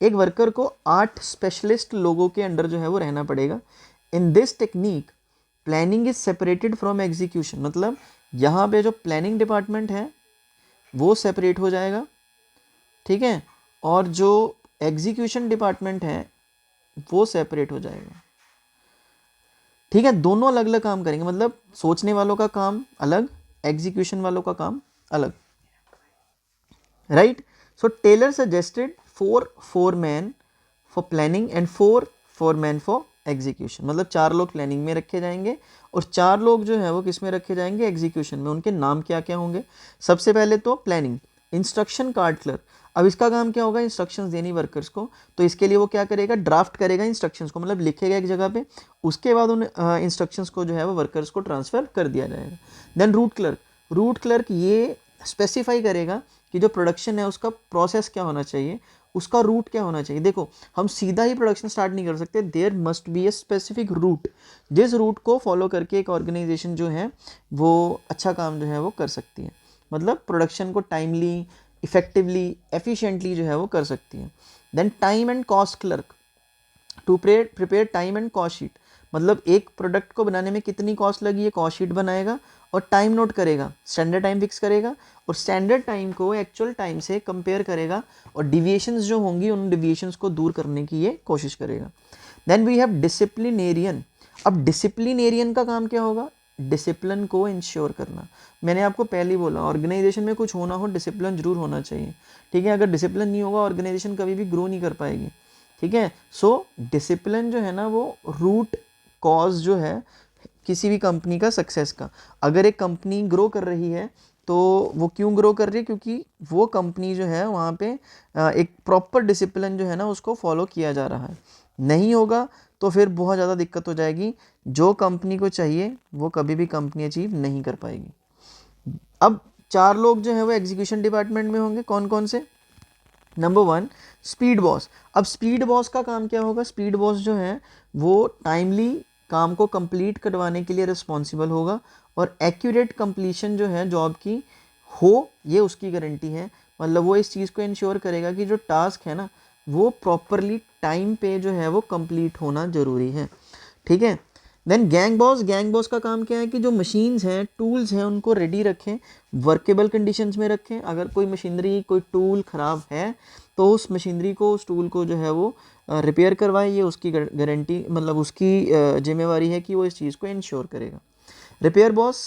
एक वर्कर को 8 स्पेशलिस्ट लोगों के अंडर जो है वो रहना पड़ेगा. In this technique planning is separated from execution. मतलब यहाँ पे जो प्लानिंग डिपार्टमेंट है वो सेपरेट हो जाएगा, ठीक है, और जो एग्जीक्यूशन डिपार्टमेंट है वो सेपरेट हो जाएगा, ठीक है. दोनों अलग अलग काम करेंगे. मतलब सोचने वालों का काम अलग, एग्जीक्यूशन वालों का काम अलग, right. So Taylor suggested 4 foreman for planning and 4 foreman for execution. मतलब 4 लोग प्लानिंग में रखे जाएंगे और 4 लोग जो है वो किस में रखे जाएंगे? एग्जीक्यूशन में. उनके नाम क्या क्या होंगे? सबसे पहले तो प्लानिंग, इंस्ट्रक्शन कार्ड क्लर्क. अब इसका काम क्या होगा? इंस्ट्रक्शंस देनी वर्कर्स को. तो इसके लिए वो क्या करेगा? ड्राफ्ट करेगा इंस्ट्रक्शंस को, मतलब लिखेगा एक जगह पे, उसके बाद उन इंस्ट्रक्शंस को जो है वो वर्कर्स को ट्रांसफ़र कर दिया जाएगा. Then route clerk. Route clerk ये स्पेसिफाई करेगा कि जो प्रोडक्शन है उसका प्रोसेस क्या होना चाहिए, उसका रूट क्या होना चाहिए. देखो हम सीधा ही प्रोडक्शन स्टार्ट नहीं कर सकते. There must be a specific route, जिस रूट को फॉलो करके एक ऑर्गेनाइजेशन जो है वो अच्छा काम जो है वो कर सकती है. मतलब प्रोडक्शन को टाइमली, इफेक्टिवली, एफिशिएंटली जो है वो कर सकती है. Then time and cost clerk to prepare time and cost sheet. मतलब एक प्रोडक्ट को बनाने में कितनी कॉस्ट लगी है कॉस्ट शीट बनाएगा और टाइम नोट करेगा, स्टैंडर्ड टाइम फिक्स करेगा और स्टैंडर्ड टाइम को एक्चुअल टाइम से कंपेयर करेगा और डिविएशंस जो होंगी उन डिविएशंस को दूर करने की ये कोशिश करेगा. Then we have disciplinarian. अब डिसिप्लिनेरियन का काम क्या होगा? डिसिप्लिन को इंश्योर करना. मैंने आपको पहले ही बोला ऑर्गेनाइजेशन में कुछ होना हो डिसिप्लिन जरूर होना चाहिए, ठीक है. अगर डिसिप्लिन नहीं होगा ऑर्गेनाइजेशन कभी भी ग्रो नहीं कर पाएगी, ठीक है. सो डिसिप्लिन जो है ना वो रूट कॉज जो है किसी भी कंपनी का सक्सेस का. अगर एक कंपनी ग्रो कर रही है तो वो क्यों ग्रो कर रही है? क्योंकि वो कंपनी जो है वहाँ पे एक प्रॉपर डिसिप्लिन जो है ना उसको फॉलो किया जा रहा है. नहीं होगा तो फिर बहुत ज़्यादा दिक्कत हो जाएगी. जो कंपनी को चाहिए वो कभी भी कंपनी अचीव नहीं कर पाएगी. अब 4 लोग जो है वो एग्जीक्यूशन डिपार्टमेंट में होंगे. कौन कौन से? Number 1 speed boss. अब स्पीड बॉस का काम क्या होगा? स्पीड बॉस जो है वो टाइमली काम को कंप्लीट करवाने के लिए रिस्पॉन्सिबल होगा और एक्यूरेट कंप्लीशन जो है जॉब की हो ये उसकी गारंटी है. मतलब वो इस चीज़ को इंश्योर करेगा कि जो टास्क है ना वो प्रॉपरली टाइम पे जो है वो कंप्लीट होना ज़रूरी है, ठीक है. Then gang boss. Gang boss का काम क्या है कि जो मशीन्स हैं, टूल्स हैं, उनको रेडी रखें, वर्केबल कंडीशंस में रखें. अगर कोई मशीनरी, कोई टूल ख़राब है तो उस मशीनरी को, उस टूल को जो है वो रिपेयर करवाए. ये उसकी गारंटी, मतलब उसकी जिम्मेवारी है कि वो इस चीज़ को इंश्योर करेगा. रिपेयर बॉस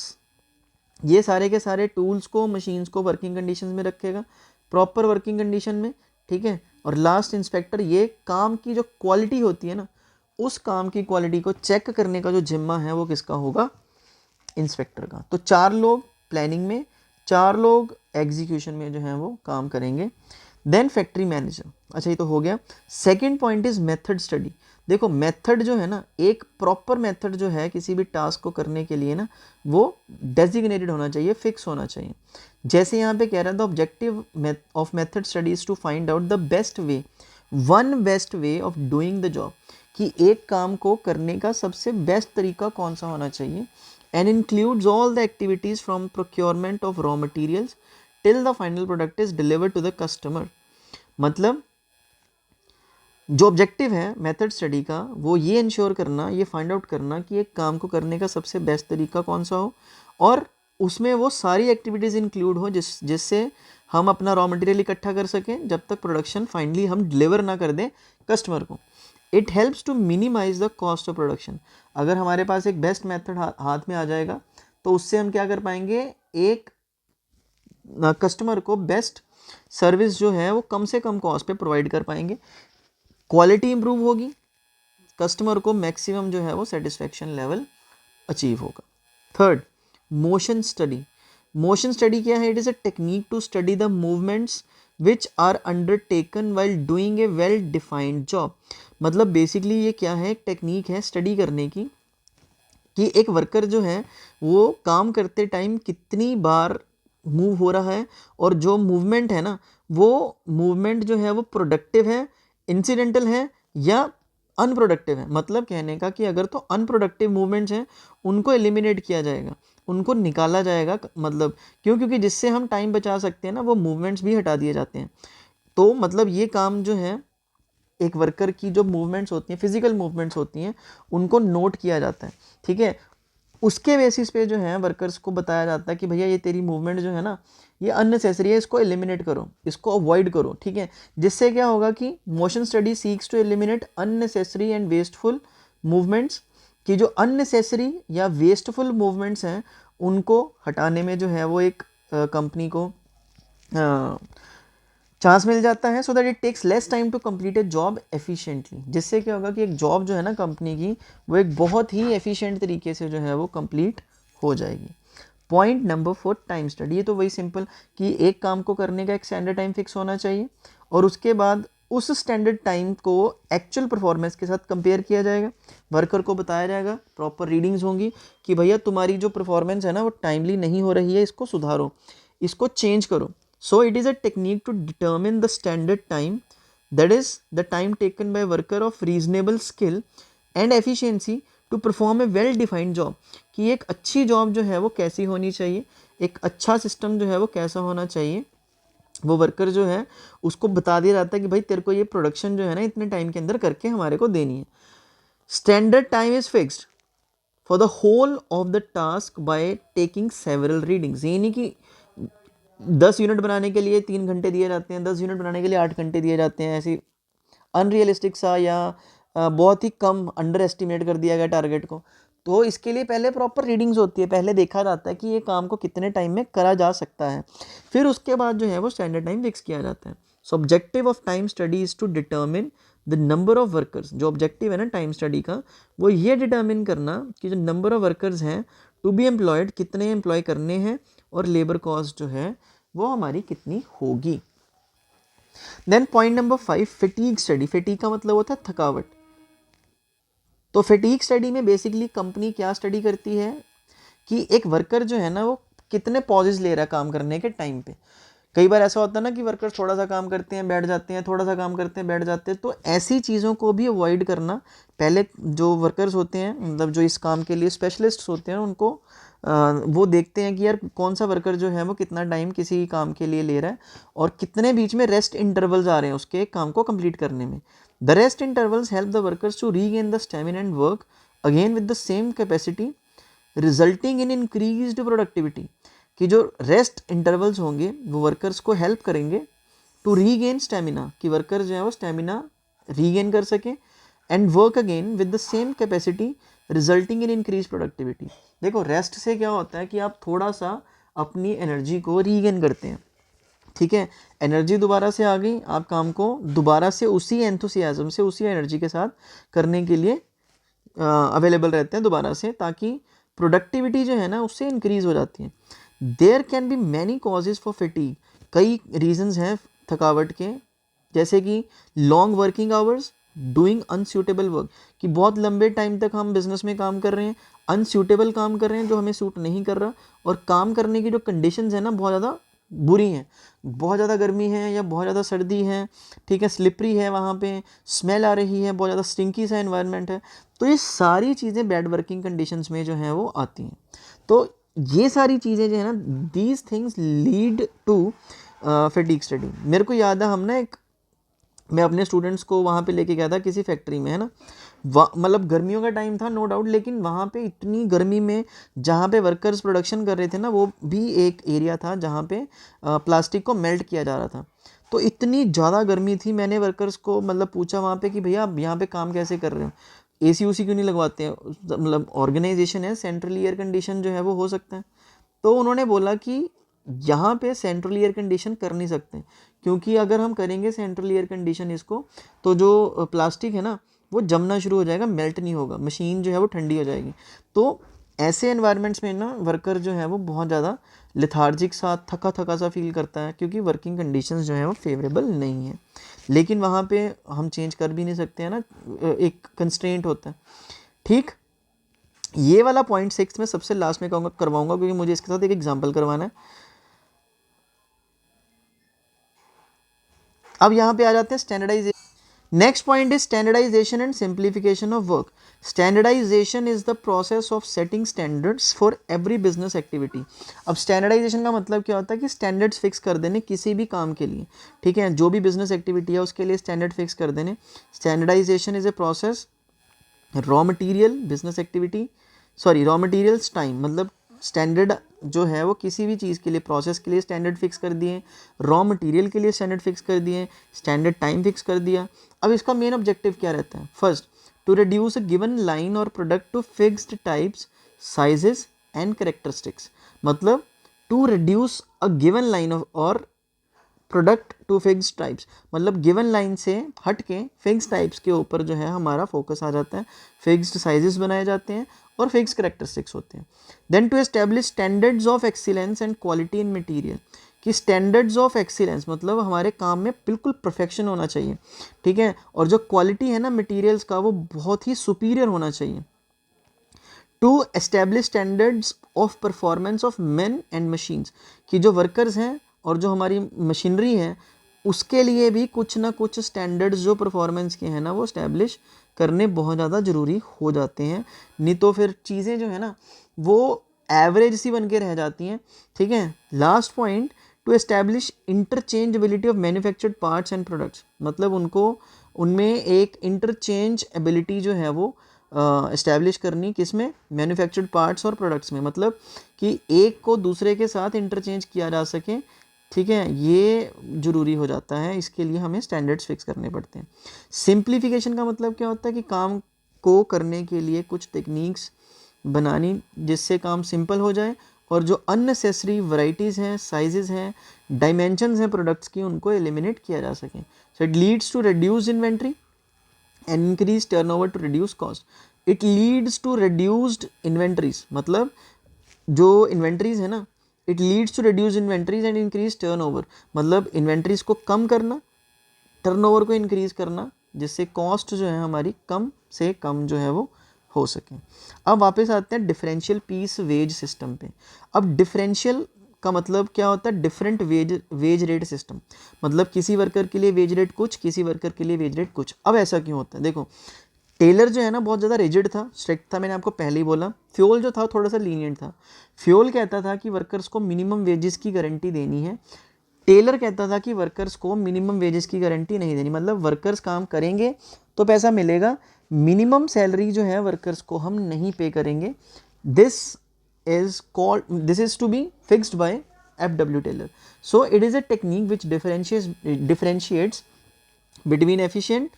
ये सारे के सारे टूल्स को, मशीन्स को वर्किंग कंडीशंस में रखेगा, प्रॉपर वर्किंग कंडीशन में, ठीक है. और लास्ट इंस्पेक्टर, ये काम की जो क्वालिटी होती है ना उस काम की क्वालिटी को चेक करने का जो जिम्मा है वो किसका होगा? इंस्पेक्टर का. तो 4 लोग प्लानिंग में, 4 लोग एग्जीक्यूशन में जो है वो काम करेंगे. Then factory manager. अच्छा ये तो हो गया. Second point is method study. देखो मेथड जो है ना, एक प्रॉपर मेथड जो है किसी भी टास्क को करने के लिए ना वो डेजिग्नेटेड होना चाहिए, फिक्स होना चाहिए. जैसे यहाँ पे कह रहा है the objective of method study is to find out the best way, one best way of doing the job, कि एक काम को करने का सबसे बेस्ट तरीका कौन सा होना चाहिए. And includes all the activities from procurement of raw materials till the final product is delivered to the customer. मतलब जो ऑब्जेक्टिव है मेथड स्टडी का वो ये इंश्योर करना, ये फाइंड आउट करना कि एक काम को करने का सबसे बेस्ट तरीका कौन सा हो, और उसमें वो सारी एक्टिविटीज़ इंक्लूड हो जिससे हम अपना रॉ मटेरियल इकट्ठा कर सकें जब तक प्रोडक्शन फाइनली हम डिलीवर ना कर दें कस्टमर को। It helps to minimise the cost of production. अगर हमारे पास एक बेस्ट मेथड हाथ में आ जाएगा तो उससे हम क्या कर पाएंगे, एक कस्टमर को बेस्ट सर्विस जो है वो कम से कम कॉस्ट पे प्रोवाइड कर पाएंगे, क्वालिटी इंप्रूव होगी, कस्टमर को मैक्सिमम जो है वो सेटिस्फेक्शन लेवल अचीव होगा। Third, motion study. Motion study क्या है? It is a technique to study the movements which are undertaken while doing a well defined job. मतलब बेसिकली ये क्या है, एक टेक्निक है स्टडी करने की कि एक वर्कर जो है वो काम करते टाइम कितनी बार मूव हो रहा है, और जो मूवमेंट है ना वो मूवमेंट जो है वो प्रोडक्टिव है, इंसिडेंटल है या अनप्रोडक्टिव है। मतलब कहने का कि अगर तो अनप्रोडक्टिव मूवमेंट्स हैं उनको एलिमिनेट किया जाएगा, उनको निकाला जाएगा। मतलब क्यों? क्योंकि जिससे हम टाइम बचा सकते हैं ना वो मूवमेंट्स भी हटा दिए जाते हैं। तो मतलब ये काम जो है एक वर्कर की जो मूवमेंट्स होती हैं, फिजिकल मूवमेंट्स होती हैं, उनको नोट किया जाता है। ठीक है, उसके बेसिस पे जो है वर्कर्स को बताया जाता है कि भैया ये तेरी मूवमेंट जो है ना ये अननेसेसरी है, इसको एलिमिनेट करो, इसको अवॉइड करो। ठीक है, जिससे क्या होगा कि motion study seeks to eliminate unnecessary and wasteful movements, कि जो अननेसेसरी या वेस्टफुल मूवमेंट्स हैं उनको हटाने में जो है वो एक कंपनी को चांस मिल जाता है, so that it takes less time to complete a job efficiently. जिससे क्या होगा कि एक जॉब जो है ना कंपनी की वो एक बहुत ही एफिशिएंट तरीके से जो है वो कंप्लीट हो जाएगी। Point number 4, time study. ये तो वही सिंपल कि एक काम को करने का एक स्टैंडर्ड टाइम फिक्स होना चाहिए और उसके बाद उस स्टैंडर्ड टाइम को एक्चुअल परफॉर्मेंस के साथ कंपेयर किया जाएगा, वर्कर को बताया जाएगा, प्रॉपर रीडिंग्स होंगी कि भैया तुम्हारी जो परफॉर्मेंस है ना वो टाइमली नहीं हो रही है, इसको सुधारो, इसको चेंज करो। So it is a technique to determine the standard time, that is the time taken by worker of reasonable skill and efficiency to perform a well defined job। कि एक अच्छी जॉब जो है वो कैसी होनी चाहिए, एक अच्छा सिस्टम जो है वो कैसा होना चाहिए, वो वर्कर जो है उसको बता दिया जाता है कि भाई तेरे को ये प्रोडक्शन जो है ना इतने टाइम के अंदर करके हमारे को देनी है। Standard time is fixed for the whole of the task by taking several readings. ये नहीं कि 10 यूनिट बनाने के लिए 3 घंटे दिए जाते हैं, 10 यूनिट बनाने के लिए 8 घंटे दिए जाते हैं, ऐसी अनरियलिस्टिक सा या बहुत ही कम अंडर एस्टिमेट कर दिया गया टारगेट को। तो इसके लिए पहले प्रॉपर रीडिंग्स होती है, पहले देखा जाता है कि ये काम को कितने टाइम में करा जा सकता है, फिर उसके बाद जो है वो स्टैंडर्ड टाइम फिक्स किया जाता है। So objective of time study is to determine the number of workers. जो ऑब्जेक्टिव है ना टाइम स्टडी का वो ये डिटर्मिन करना कि जो नंबर ऑफ वर्कर्स हैं टू बी एम्प्लॉयड, कितने एम्प्लॉय करने हैं, और लेबर कॉस्ट जो है वो हमारी कितनी होगी। Then point number 5, fatigue study. Fatigue का मतलब होता है थकावट। तो फैटीग स्टडी में बेसिकली कंपनी क्या स्टडी करती है कि एक वर्कर जो है ना वो कितने पॉजेज ले रहा है काम करने के टाइम पे। कई बार ऐसा होता है ना कि वर्कर थोड़ा सा काम करते हैं बैठ जाते हैं, थोड़ा सा काम करते हैं बैठ जाते हैं। तो ऐसी चीज़ों को भी अवॉइड करना, पहले जो वर्कर्स होते हैं मतलब जो इस काम के लिए स्पेशलिस्ट्स होते हैं उनको वो देखते हैं कि यार कौन सा वर्कर जो है वो कितना टाइम किसी काम के लिए ले रहा है और कितने बीच में रेस्ट इंटरवल्स आ रहे हैं उसके काम को कंप्लीट करने में। The rest intervals help the workers to regain the stamina and work again with the same capacity resulting in increased productivity. कि जो रेस्ट इंटरवल्स होंगे वो वर्कर्स को हेल्प करेंगे टू रीगेन स्टेमिना, कि वर्कर जो है वो स्टेमिना रीगेन कर सकें, and work again with the same capacity resulting in increase productivity. देखो रेस्ट से क्या होता है कि आप थोड़ा सा अपनी एनर्जी को रीगेन करते हैं, ठीक है, एनर्जी दोबारा से आ गई, आप काम को दोबारा से उसी एंथुसियाज्म से उसी एनर्जी के साथ करने के लिए अवेलेबल रहते हैं दोबारा से, ताकि प्रोडक्टिविटी जो है ना उससे इंक्रीज हो जाती है। There can be many causes for fatigue. कई रीजंस हैं थकावट के, जैसे कि long working hours, doing unsuitable work, कि बहुत लंबे टाइम तक हम बिजनेस में काम कर रहे हैं, अनसूटेबल काम कर रहे हैं जो हमें सूट नहीं कर रहा, और काम करने की जो कंडीशंस है ना बहुत ज़्यादा बुरी हैं, बहुत ज़्यादा गर्मी है या बहुत ज़्यादा सर्दी है, ठीक है, स्लिपरी है, वहाँ पे स्मेल आ रही है, बहुत ज़्यादा स्टिंकी सा एनवायरनमेंट है। तो ये सारी चीज़ें बैड वर्किंग कंडीशंस में जो हैं वो आती हैं। तो ये सारी चीज़ें जो है ना these things lead to fatigue study. मेरे को याद है हम ना एक मैं अपने स्टूडेंट्स को वहाँ पे लेके गया था किसी फैक्ट्री में, है ना, मतलब गर्मियों का टाइम था नो डाउट, लेकिन वहाँ पे इतनी गर्मी में जहाँ पे वर्कर्स प्रोडक्शन कर रहे थे ना, वो भी एक एरिया था जहाँ पे प्लास्टिक को मेल्ट किया जा रहा था। तो इतनी ज़्यादा गर्मी थी, मैंने वर्कर्स को मतलब पूछा वहाँ पे कि भैया आप यहाँ पे काम कैसे कर रहे हो, एसी उसी क्यों नहीं लगवाते हैं, मतलब ऑर्गेनाइजेशन है, सेंट्रल एयर कंडीशन जो है वो हो सकता है। तो उन्होंने बोला कि यहाँ पे सेंट्रल एयर कंडीशन कर नहीं सकते, क्योंकि अगर हम करेंगे सेंट्रल एयर कंडीशन इसको, तो जो प्लास्टिक है ना वो जमना शुरू हो जाएगा, मेल्ट नहीं होगा, मशीन जो है वो ठंडी हो जाएगी। तो ऐसे एनवायरनमेंट्स में ना वर्कर जो है वो बहुत ज़्यादा लेथार्जिक सा, थका थका सा फील करता है, क्योंकि वर्किंग कंडीशंस जो है वो फेवरेबल नहीं है। लेकिन वहाँ पे हम चेंज कर भी नहीं सकते हैं ना, एक कंस्ट्रेंट होता है। ठीक, ये वाला पॉइंट 6 में सबसे लास्ट में कहूँगा करवाऊंगा, क्योंकि मुझे इसके साथ एक एग्जाम्पल करवाना है। अब यहाँ पे आ जाते हैं standardisation. Next point is standardisation and simplification of work. Standardisation is the process of setting standards for every business activity. अब स्टैंडर्डाइजेशन का मतलब क्या होता है कि स्टैंडर्ड्स फिक्स कर देने किसी भी काम के लिए, ठीक है, जो भी बिजनेस एक्टिविटी है उसके लिए स्टैंडर्ड फिक्स कर देने। Standardisation is a process, raw material business activity, sorry raw materials time, मतलब स्टैंडर्ड जो है वो किसी भी चीज़ के लिए, प्रोसेस के लिए स्टैंडर्ड फिक्स कर दिए, रॉ मटेरियल के लिए स्टैंडर्ड फिक्स कर दिए, स्टैंडर्ड टाइम फिक्स कर दिया। अब इसका मेन ऑब्जेक्टिव क्या रहता है? First, to reduce a given line or product to fixed types, sizes and characteristics. मतलब to reduce a given line of or product to fix types, मतलब गिवन लाइन से हट के फिक्स टाइप्स के ऊपर जो है हमारा फोकस आ जाता है, फिक्स्ड साइजेस बनाए जाते हैं और फिक्स करेक्टरिस्टिक्स होते हैं। Then to establish standards of excellence and quality in material, कि स्टैंडर्ड्स ऑफ एक्सीलेंस मतलब हमारे काम में बिल्कुल परफेक्शन होना चाहिए, ठीक है, और जो क्वालिटी है ना मटेरियल्स का वो बहुत ही सुपीरियर होना चाहिए। To establish standards of performance of man and machines, कि जो वर्कर्स हैं और जो हमारी मशीनरी है उसके लिए भी कुछ ना कुछ स्टैंडर्ड्स जो परफॉर्मेंस के हैं ना वो स्टैब्लिश करने बहुत ज़्यादा ज़रूरी हो जाते हैं, नहीं तो फिर चीज़ें जो है ना वो एवरेज सी बन के रह जाती हैं, ठीक है। Last point, to establish interchangeability of manufactured parts and products, मतलब उनको उनमें एक इंटरचेंज एबिलिटी जो है वो इस्टेब्लिश करनी, किसमें? मैन्युफैक्चर्ड पार्ट्स और प्रोडक्ट्स में, मतलब कि एक को दूसरे के साथ इंटरचेंज किया जा सके, ठीक है, ये ज़रूरी हो जाता है, इसके लिए हमें स्टैंडर्ड्स फिक्स करने पड़ते हैं। सिंप्लीफिकेशन का मतलब क्या होता है कि काम को करने के लिए कुछ टेक्निक्स बनानी जिससे काम सिंपल हो जाए, और जो अननेसेसरी वैरायटीज़ हैं, साइजेस हैं, डायमेंशंस हैं प्रोडक्ट्स की, उनको एलिमिनेट किया जा सके। So it leads to reduce inventory and increase turnover to reduce cost. It leads to reduced inventories, मतलब जो इन्वेंट्रीज है ना, it leads to reduce inventories and increase turnover, मतलब इन्वेंट्रीज को कम करना, टर्नओवर को इंक्रीज करना, जिससे कॉस्ट जो है हमारी कम से कम जो है वो हो सके। अब वापस आते हैं डिफरेंशियल पीस वेज सिस्टम पे। अब डिफरेंशियल का मतलब क्या होता है? डिफरेंट वेज रेट सिस्टम, मतलब किसी वर्कर के लिए वेज रेट कुछ, किसी वर्कर के लिए वेज रेट कुछ। अब ऐसा क्यों होता है? देखो, टेलर जो है ना बहुत ज़्यादा रिजिड था, स्ट्रिक्ट था, मैंने आपको पहले ही बोला। फ्यूल जो था थोड़ा सा लीनियंट था। फ्यूल कहता था कि वर्कर्स को मिनिमम वेजेस की गारंटी देनी है, टेलर कहता था कि वर्कर्स को मिनिमम वेजेस की गारंटी नहीं देनी, मतलब वर्कर्स काम करेंगे तो पैसा मिलेगा, मिनिमम सैलरी जो है वर्कर्स को हम नहीं पे करेंगे। This is to be fixed by FW Taylor. So it is a technique which differentiates between efficient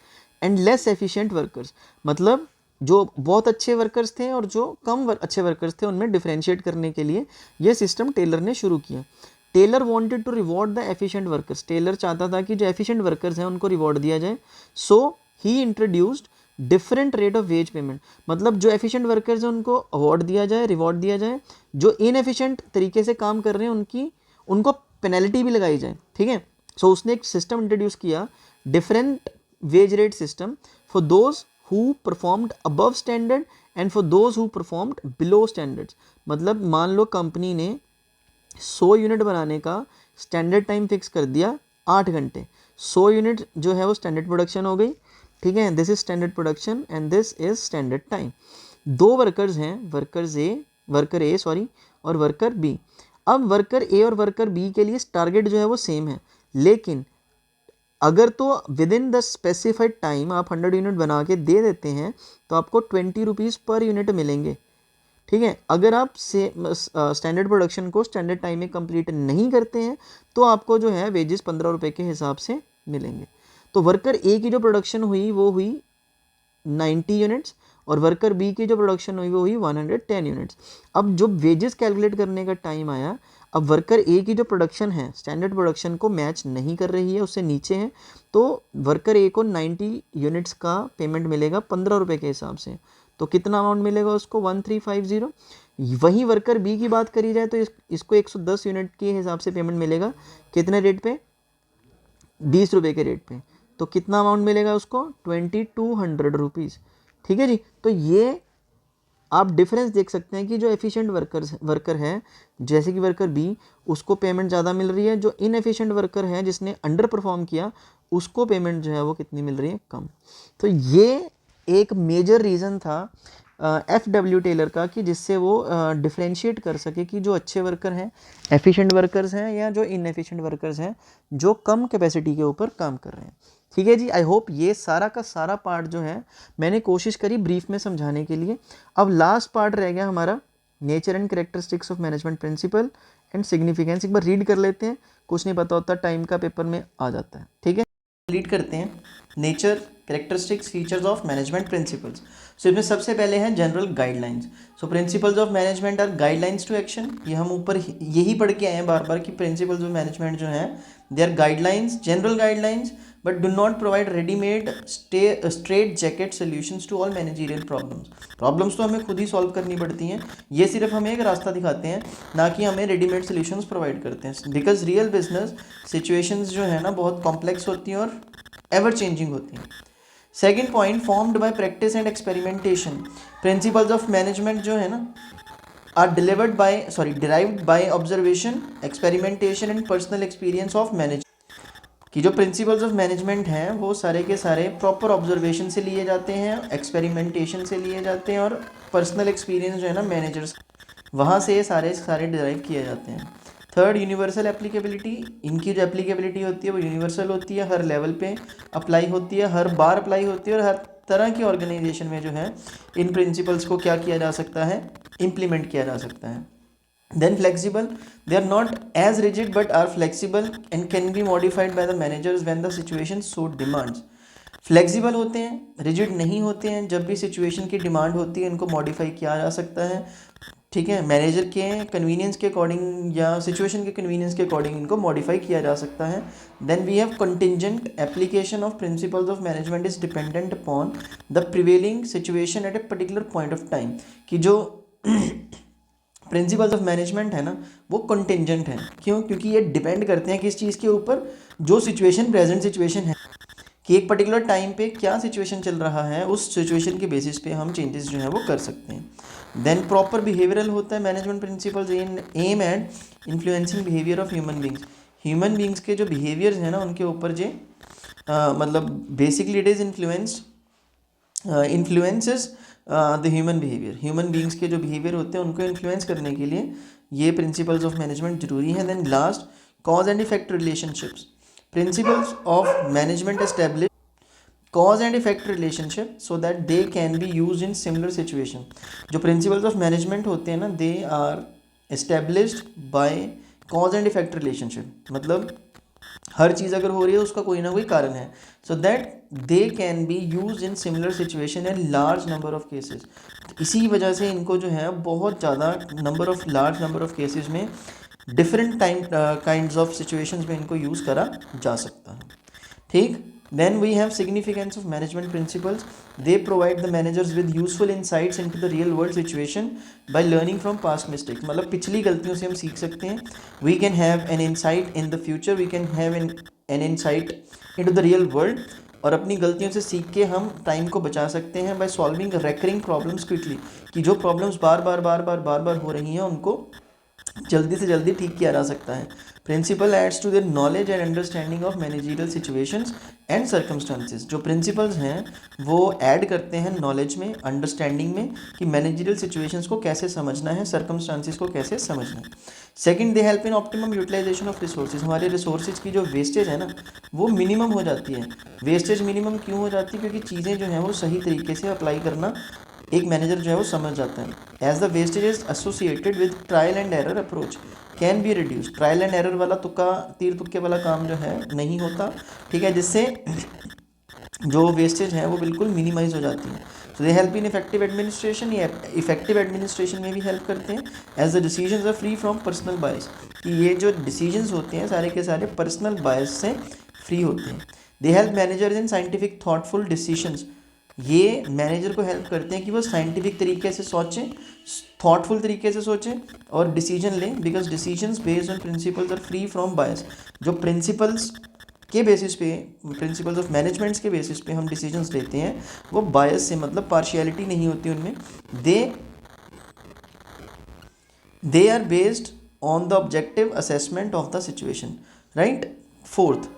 and less efficient workers, मतलब जो बहुत अच्छे वर्कर्स थे और जो कम अच्छे वर्कर्स थे उनमें डिफरेंशिएट करने के लिए ये सिस्टम टेलर ने शुरू किया। Taylor wanted to reward the efficient workers, Taylor चाहता था कि जो एफिशिएंट वर्कर्स हैं उनको रिवॉर्ड दिया जाए। So he introduced different rate of wage payment, मतलब जो एफिशिएंट वर्कर्स हैं उनको अवार्ड दिया जाए, रिवॉर्ड दिया जाए, जो इनएफिशिएंट तरीके से काम कर रहे हैं उनको पेनल्टी भी लगाई जाए, ठीक है। सो उसने एक सिस्टम इंट्रोड्यूस किया, different wage rate system, for those who performed above standard and for those who performed below standards. मतलब मान लो कंपनी ने 100 यूनिट बनाने का स्टैंडर्ड टाइम फिक्स कर दिया 8 घंटे, 100 यूनिट जो है वो स्टैंडर्ड प्रोडक्शन हो गई, ठीक है, this is standard production and this is standard time. दो वर्कर्स हैं, वर्कर ए और वर्कर बी। अब वर्कर ए और वर्कर बी के लिए टारगेट जो है वो सेम है, लेकिन अगर तो with in the specified time आप 100 यूनिट बना के दे देते हैं तो आपको 20 रुपीज़ पर यूनिट मिलेंगे, ठीक है। अगर आप से स्टैंडर्ड प्रोडक्शन को स्टैंडर्ड टाइम में कंप्लीट नहीं करते हैं तो आपको जो है वेजेस 15 रुपये के हिसाब से मिलेंगे। तो वर्कर ए की जो प्रोडक्शन हुई वो हुई 90 यूनिट्स और वर्कर बी की जो प्रोडक्शन हुई वो हुई 110 यूनिट्स। अब जो वेजेस कैलकुलेट करने का टाइम आया, अब वर्कर ए की जो प्रोडक्शन है स्टैंडर्ड प्रोडक्शन को मैच नहीं कर रही है, उससे नीचे है, तो वर्कर ए को 90 यूनिट्स का पेमेंट मिलेगा 15 रुपये के हिसाब से। तो कितना अमाउंट मिलेगा उसको 1350। वहीं वर्कर बी की बात करी जाए तो इसको 110 यूनिट के हिसाब से पेमेंट मिलेगा, कितने रेट पे, 20 रुपये के रेट पे। तो कितना अमाउंट मिलेगा उसको 2200 रुपीज़, ठीक है जी। तो ये आप डिफरेंस देख सकते हैं कि जो एफिशिएंट वर्कर है जैसे कि वर्कर बी, उसको पेमेंट ज़्यादा मिल रही है, जो इनएफिशिएंट वर्कर है जिसने अंडर परफॉर्म किया उसको पेमेंट जो है वो कितनी मिल रही है, कम। तो ये एक मेजर रीज़न था FW टेलर का कि जिससे वो डिफ्रेंशिएट कर सके कि जो अच्छे वर्कर हैं एफिशिएंट वर्कर्स हैं या जो इनएफिशिएंट वर्कर्स हैं जो कम कैपेसिटी के ऊपर काम कर रहे हैं, ठीक है जी। आई होप ये सारा का सारा पार्ट जो है मैंने कोशिश करी ब्रीफ में समझाने के लिए। अब लास्ट पार्ट रह गया हमारा nature and characteristics of management principle and significance. एक बार रीड कर लेते हैं, कुछ नहीं पता होता टाइम का पेपर में आ जाता है, ठीक है। रीड करते हैं nature characteristics features of management principles. So इसमें सबसे पहले हैं general guidelines. So principles of management are guidelines to action. ये हम ऊपर यही पढ़ के आए हैं बार बार कि प्रिंसिपल्स ऑफ मैनेजमेंट जो हैं they are guidelines, general guidelines, but do not provide readymade straight jacket solutions to all managerial problems तो हमें खुद ही सॉल्व करनी पड़ती हैं, ये सिर्फ हमें एक रास्ता दिखाते हैं, ना कि हमें रेडीमेड सोल्यूशंस प्रोवाइड करते हैं। बिकॉज रियल बिजनेस सिचुएशंस जो है ना बहुत कॉम्प्लेक्स होती हैं और एवर चेंजिंग होती हैं। Second point, formed by practice and experimentation. Principles of management जो है ना are derived by observation, experimentation and personal experience of manager. कि जो प्रिंसिपल्स ऑफ मैनेजमेंट हैं वो सारे के सारे प्रॉपर ऑब्जर्वेशन से लिए जाते हैं, एक्सपेरिमेंटेशन से लिए जाते हैं और पर्सनल एक्सपीरियंस जो है ना मैनेजर्स, वहाँ से ये सारे डिराइव किए जाते हैं। Third, universal applicability. इनकी जो एप्लीकेबिलिटी होती है वो यूनिवर्सल होती है, हर लेवल पे अप्लाई होती है, हर बार अप्लाई होती है और हर तरह की ऑर्गेनाइजेशन में जो है इन प्रिंसिपल्स को क्या किया जा सकता है, इम्प्लीमेंट किया जा सकता है। Then flexible, they are not as rigid but are flexible and can be modified by the managers when the situation so demands. Flexible होते हैं, रिजिड नहीं होते हैं, जब भी सिचुएशन की डिमांड होती है इनको मॉडिफाई किया जा सकता है, ठीक है। मैनेजर के कन्वीनियंस के अकॉर्डिंग या सिचुएशन के कन्वीनियंस के अकॉर्डिंग इनको मॉडिफाई किया जा सकता है। Then we have contingent application of principles of management is dependent upon the prevailing situation at a particular point of time. कि जो प्रिंसिपल्स ऑफ मैनेजमेंट है ना वो कंटिंजेंट है, क्यों, क्योंकि ये डिपेंड करते हैं किस चीज़ के ऊपर, जो सिचुएशन प्रेजेंट सिचुएशन है कि एक पर्टिकुलर टाइम पे क्या सिचुएशन चल रहा है, उस सिचुएशन के बेसिस पे हम चेंजेस जो है वो कर सकते हैं। देन प्रॉपर बिहेवियरल होता है management principles aim at influencing behaviour of human beings के जो बिहेवियर्स हैं ना उनके ऊपर जो मतलब basically it is influences the human beings के जो बिहेवियर होते हैं उनको इन्फ्लुएंस करने के लिए ये प्रिंसिपल्स ऑफ मैनेजमेंट जरूरी हैं। Then last, cause and effect relationships. Principles of management establish cause and effect relationship so that they can be use in similar situation. जो प्रिंसिपल्स ऑफ मैनेजमेंट होते हैं ना they are established by cause and effect relationship, मतलब हर चीज़ अगर हो रही है उसका कोई ना कोई कारण है, so that they can be use in similar situation in large number of cases. इसी वजह से इनको जो है बहुत ज़्यादा लार्ज नंबर ऑफ केसेस में डिफरेंट काइंड्स ऑफ सिचुएशंस में इनको यूज़ करा जा सकता है, ठीक। Then we have significance of management principles. They provide the managers with useful insights into the real world situation by learning from past mistakes. मतलब पिछली गलतियों से हम सीख सकते हैं। We can have an insight in the future, we can have an insight into the real world, और अपनी गलतियों से सीख के हम टाइम को बचा सकते हैं by solving recurring problems quickly. कि जो प्रॉब्लम्स बार बार हो रही हैं उनको जल्दी से जल्दी ठीक किया जा सकता है। Principle aids to their knowledge and understanding of managerial situations and circumstances. जो प्रिंसिपल्स हैं वो ऐड करते हैं नॉलेज में, अंडरस्टैंडिंग में, कि मैनेजरियल सिचुएशंस को कैसे समझना है, सर्कमस्टांसेस को कैसे समझना है। Second, they help in optimum utilisation of resources. हमारे रिसोर्सेज की जो वेस्टेज है ना वो मिनिमम हो जाती है। वेस्टेज मिनिमम क्यों हो जाती है? क्योंकि चीज़ें जो हैं वो सही तरीके से अप्लाई करना एक मैनेजर जो है वो समझ जाता है। As the wastage is associated with trial and error approach can be reduce. Trial and error वाला तुक्का, तीर तुक्के वाला काम जो है नहीं होता, ठीक है, जिससे जो वेस्टेज है वो बिल्कुल मिनिमाइज हो जाती है। So they help in effective administration. ये इफेक्टिव एडमिनिस्ट्रेशन में भी हेल्प करते हैं। As the decisions are free from personal bias, कि ये जो डिसीजंस होते हैं सारे के सारे पर्सनल बायस से फ्री होते हैं। They help managers in scientific thoughtful decisions. ये मैनेजर को हेल्प करते हैं कि वो साइंटिफिक तरीके से सोचें, थॉटफुल तरीके से सोचें और डिसीजन लें, because decisions based on principles are free from bias. जो प्रिंसिपल्स के बेसिस पे, प्रिंसिपल्स ऑफ मैनेजमेंट्स के बेसिस पे हम डिसीजंस लेते हैं वो बायस से, मतलब पार्शियलिटी नहीं होती उनमें। They are based on the objective assessment of the situation, right. Fourth,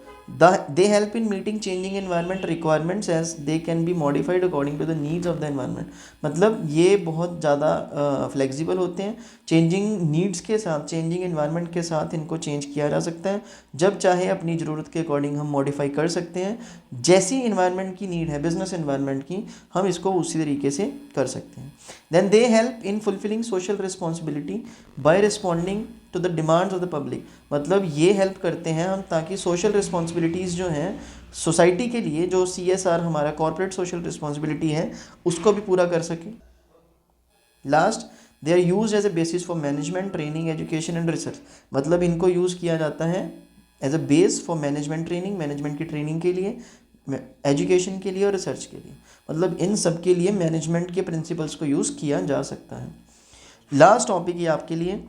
they help in meeting changing environment requirements as they can be modified according to the needs of the environment। मतलब ये बहुत ज़्यादा flexible होते हैं, changing needs के साथ, changing environment के साथ इनको चेंज किया जा सकता है। जब चाहे अपनी ज़रूरत के अकॉर्डिंग हम मॉडिफाई कर सकते हैं। जैसी इन्वायरमेंट की नीड है, बिजनेस इन्वायरमेंट की, हम इसको उसी तरीके से कर सकते हैं। Then they help in fulfilling social responsibility by responding to the demands of the public. मतलब ये हेल्प करते हैं हम ताकि सोशल रिस्पॉन्सिबिलिटीज़ जो हैं सोसाइटी के लिए, जो CSR हमारा कॉर्पोरेट सोशल रिस्पॉन्सिबिलिटी है, उसको भी पूरा कर सकें। Last, they are use as a basis for management training education and research. मतलब इनको यूज़ किया जाता है as a base for management training, management की ट्रेनिंग के लिए, एजुकेशन के लिए और रिसर्च के लिए। मतलब इन सब के लिए मैनेजमेंट के प्रिंसिपल्स को यूज़ किया जा सकता है। लास्ट टॉपिक ये आपके लिए,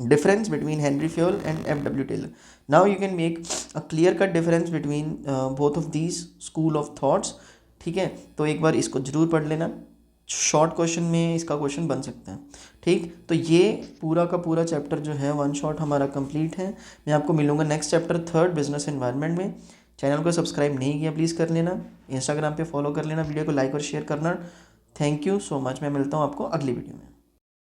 difference between Henry Fayol and F.W. Taylor. Now you can make a clear cut difference between both of these school of thoughts, ठीक है। तो एक बार इसको जरूर पढ़ लेना, शॉर्ट क्वेश्चन में इसका क्वेश्चन बन सकता है, ठीक। तो ये पूरा का पूरा चैप्टर जो है वन शॉट हमारा कंप्लीट है। मैं आपको मिलूंगा नेक्स्ट चैप्टर 3 बिजनेस एनवायरनमेंट में। चैनल को सब्सक्राइब नहीं किया प्लीज़ कर लेना, इंस्टाग्राम पे फॉलो कर लेना, वीडियो को लाइक और शेयर करना। Thank you so much. मैं मिलता हूँ आपको अगली वीडियो में।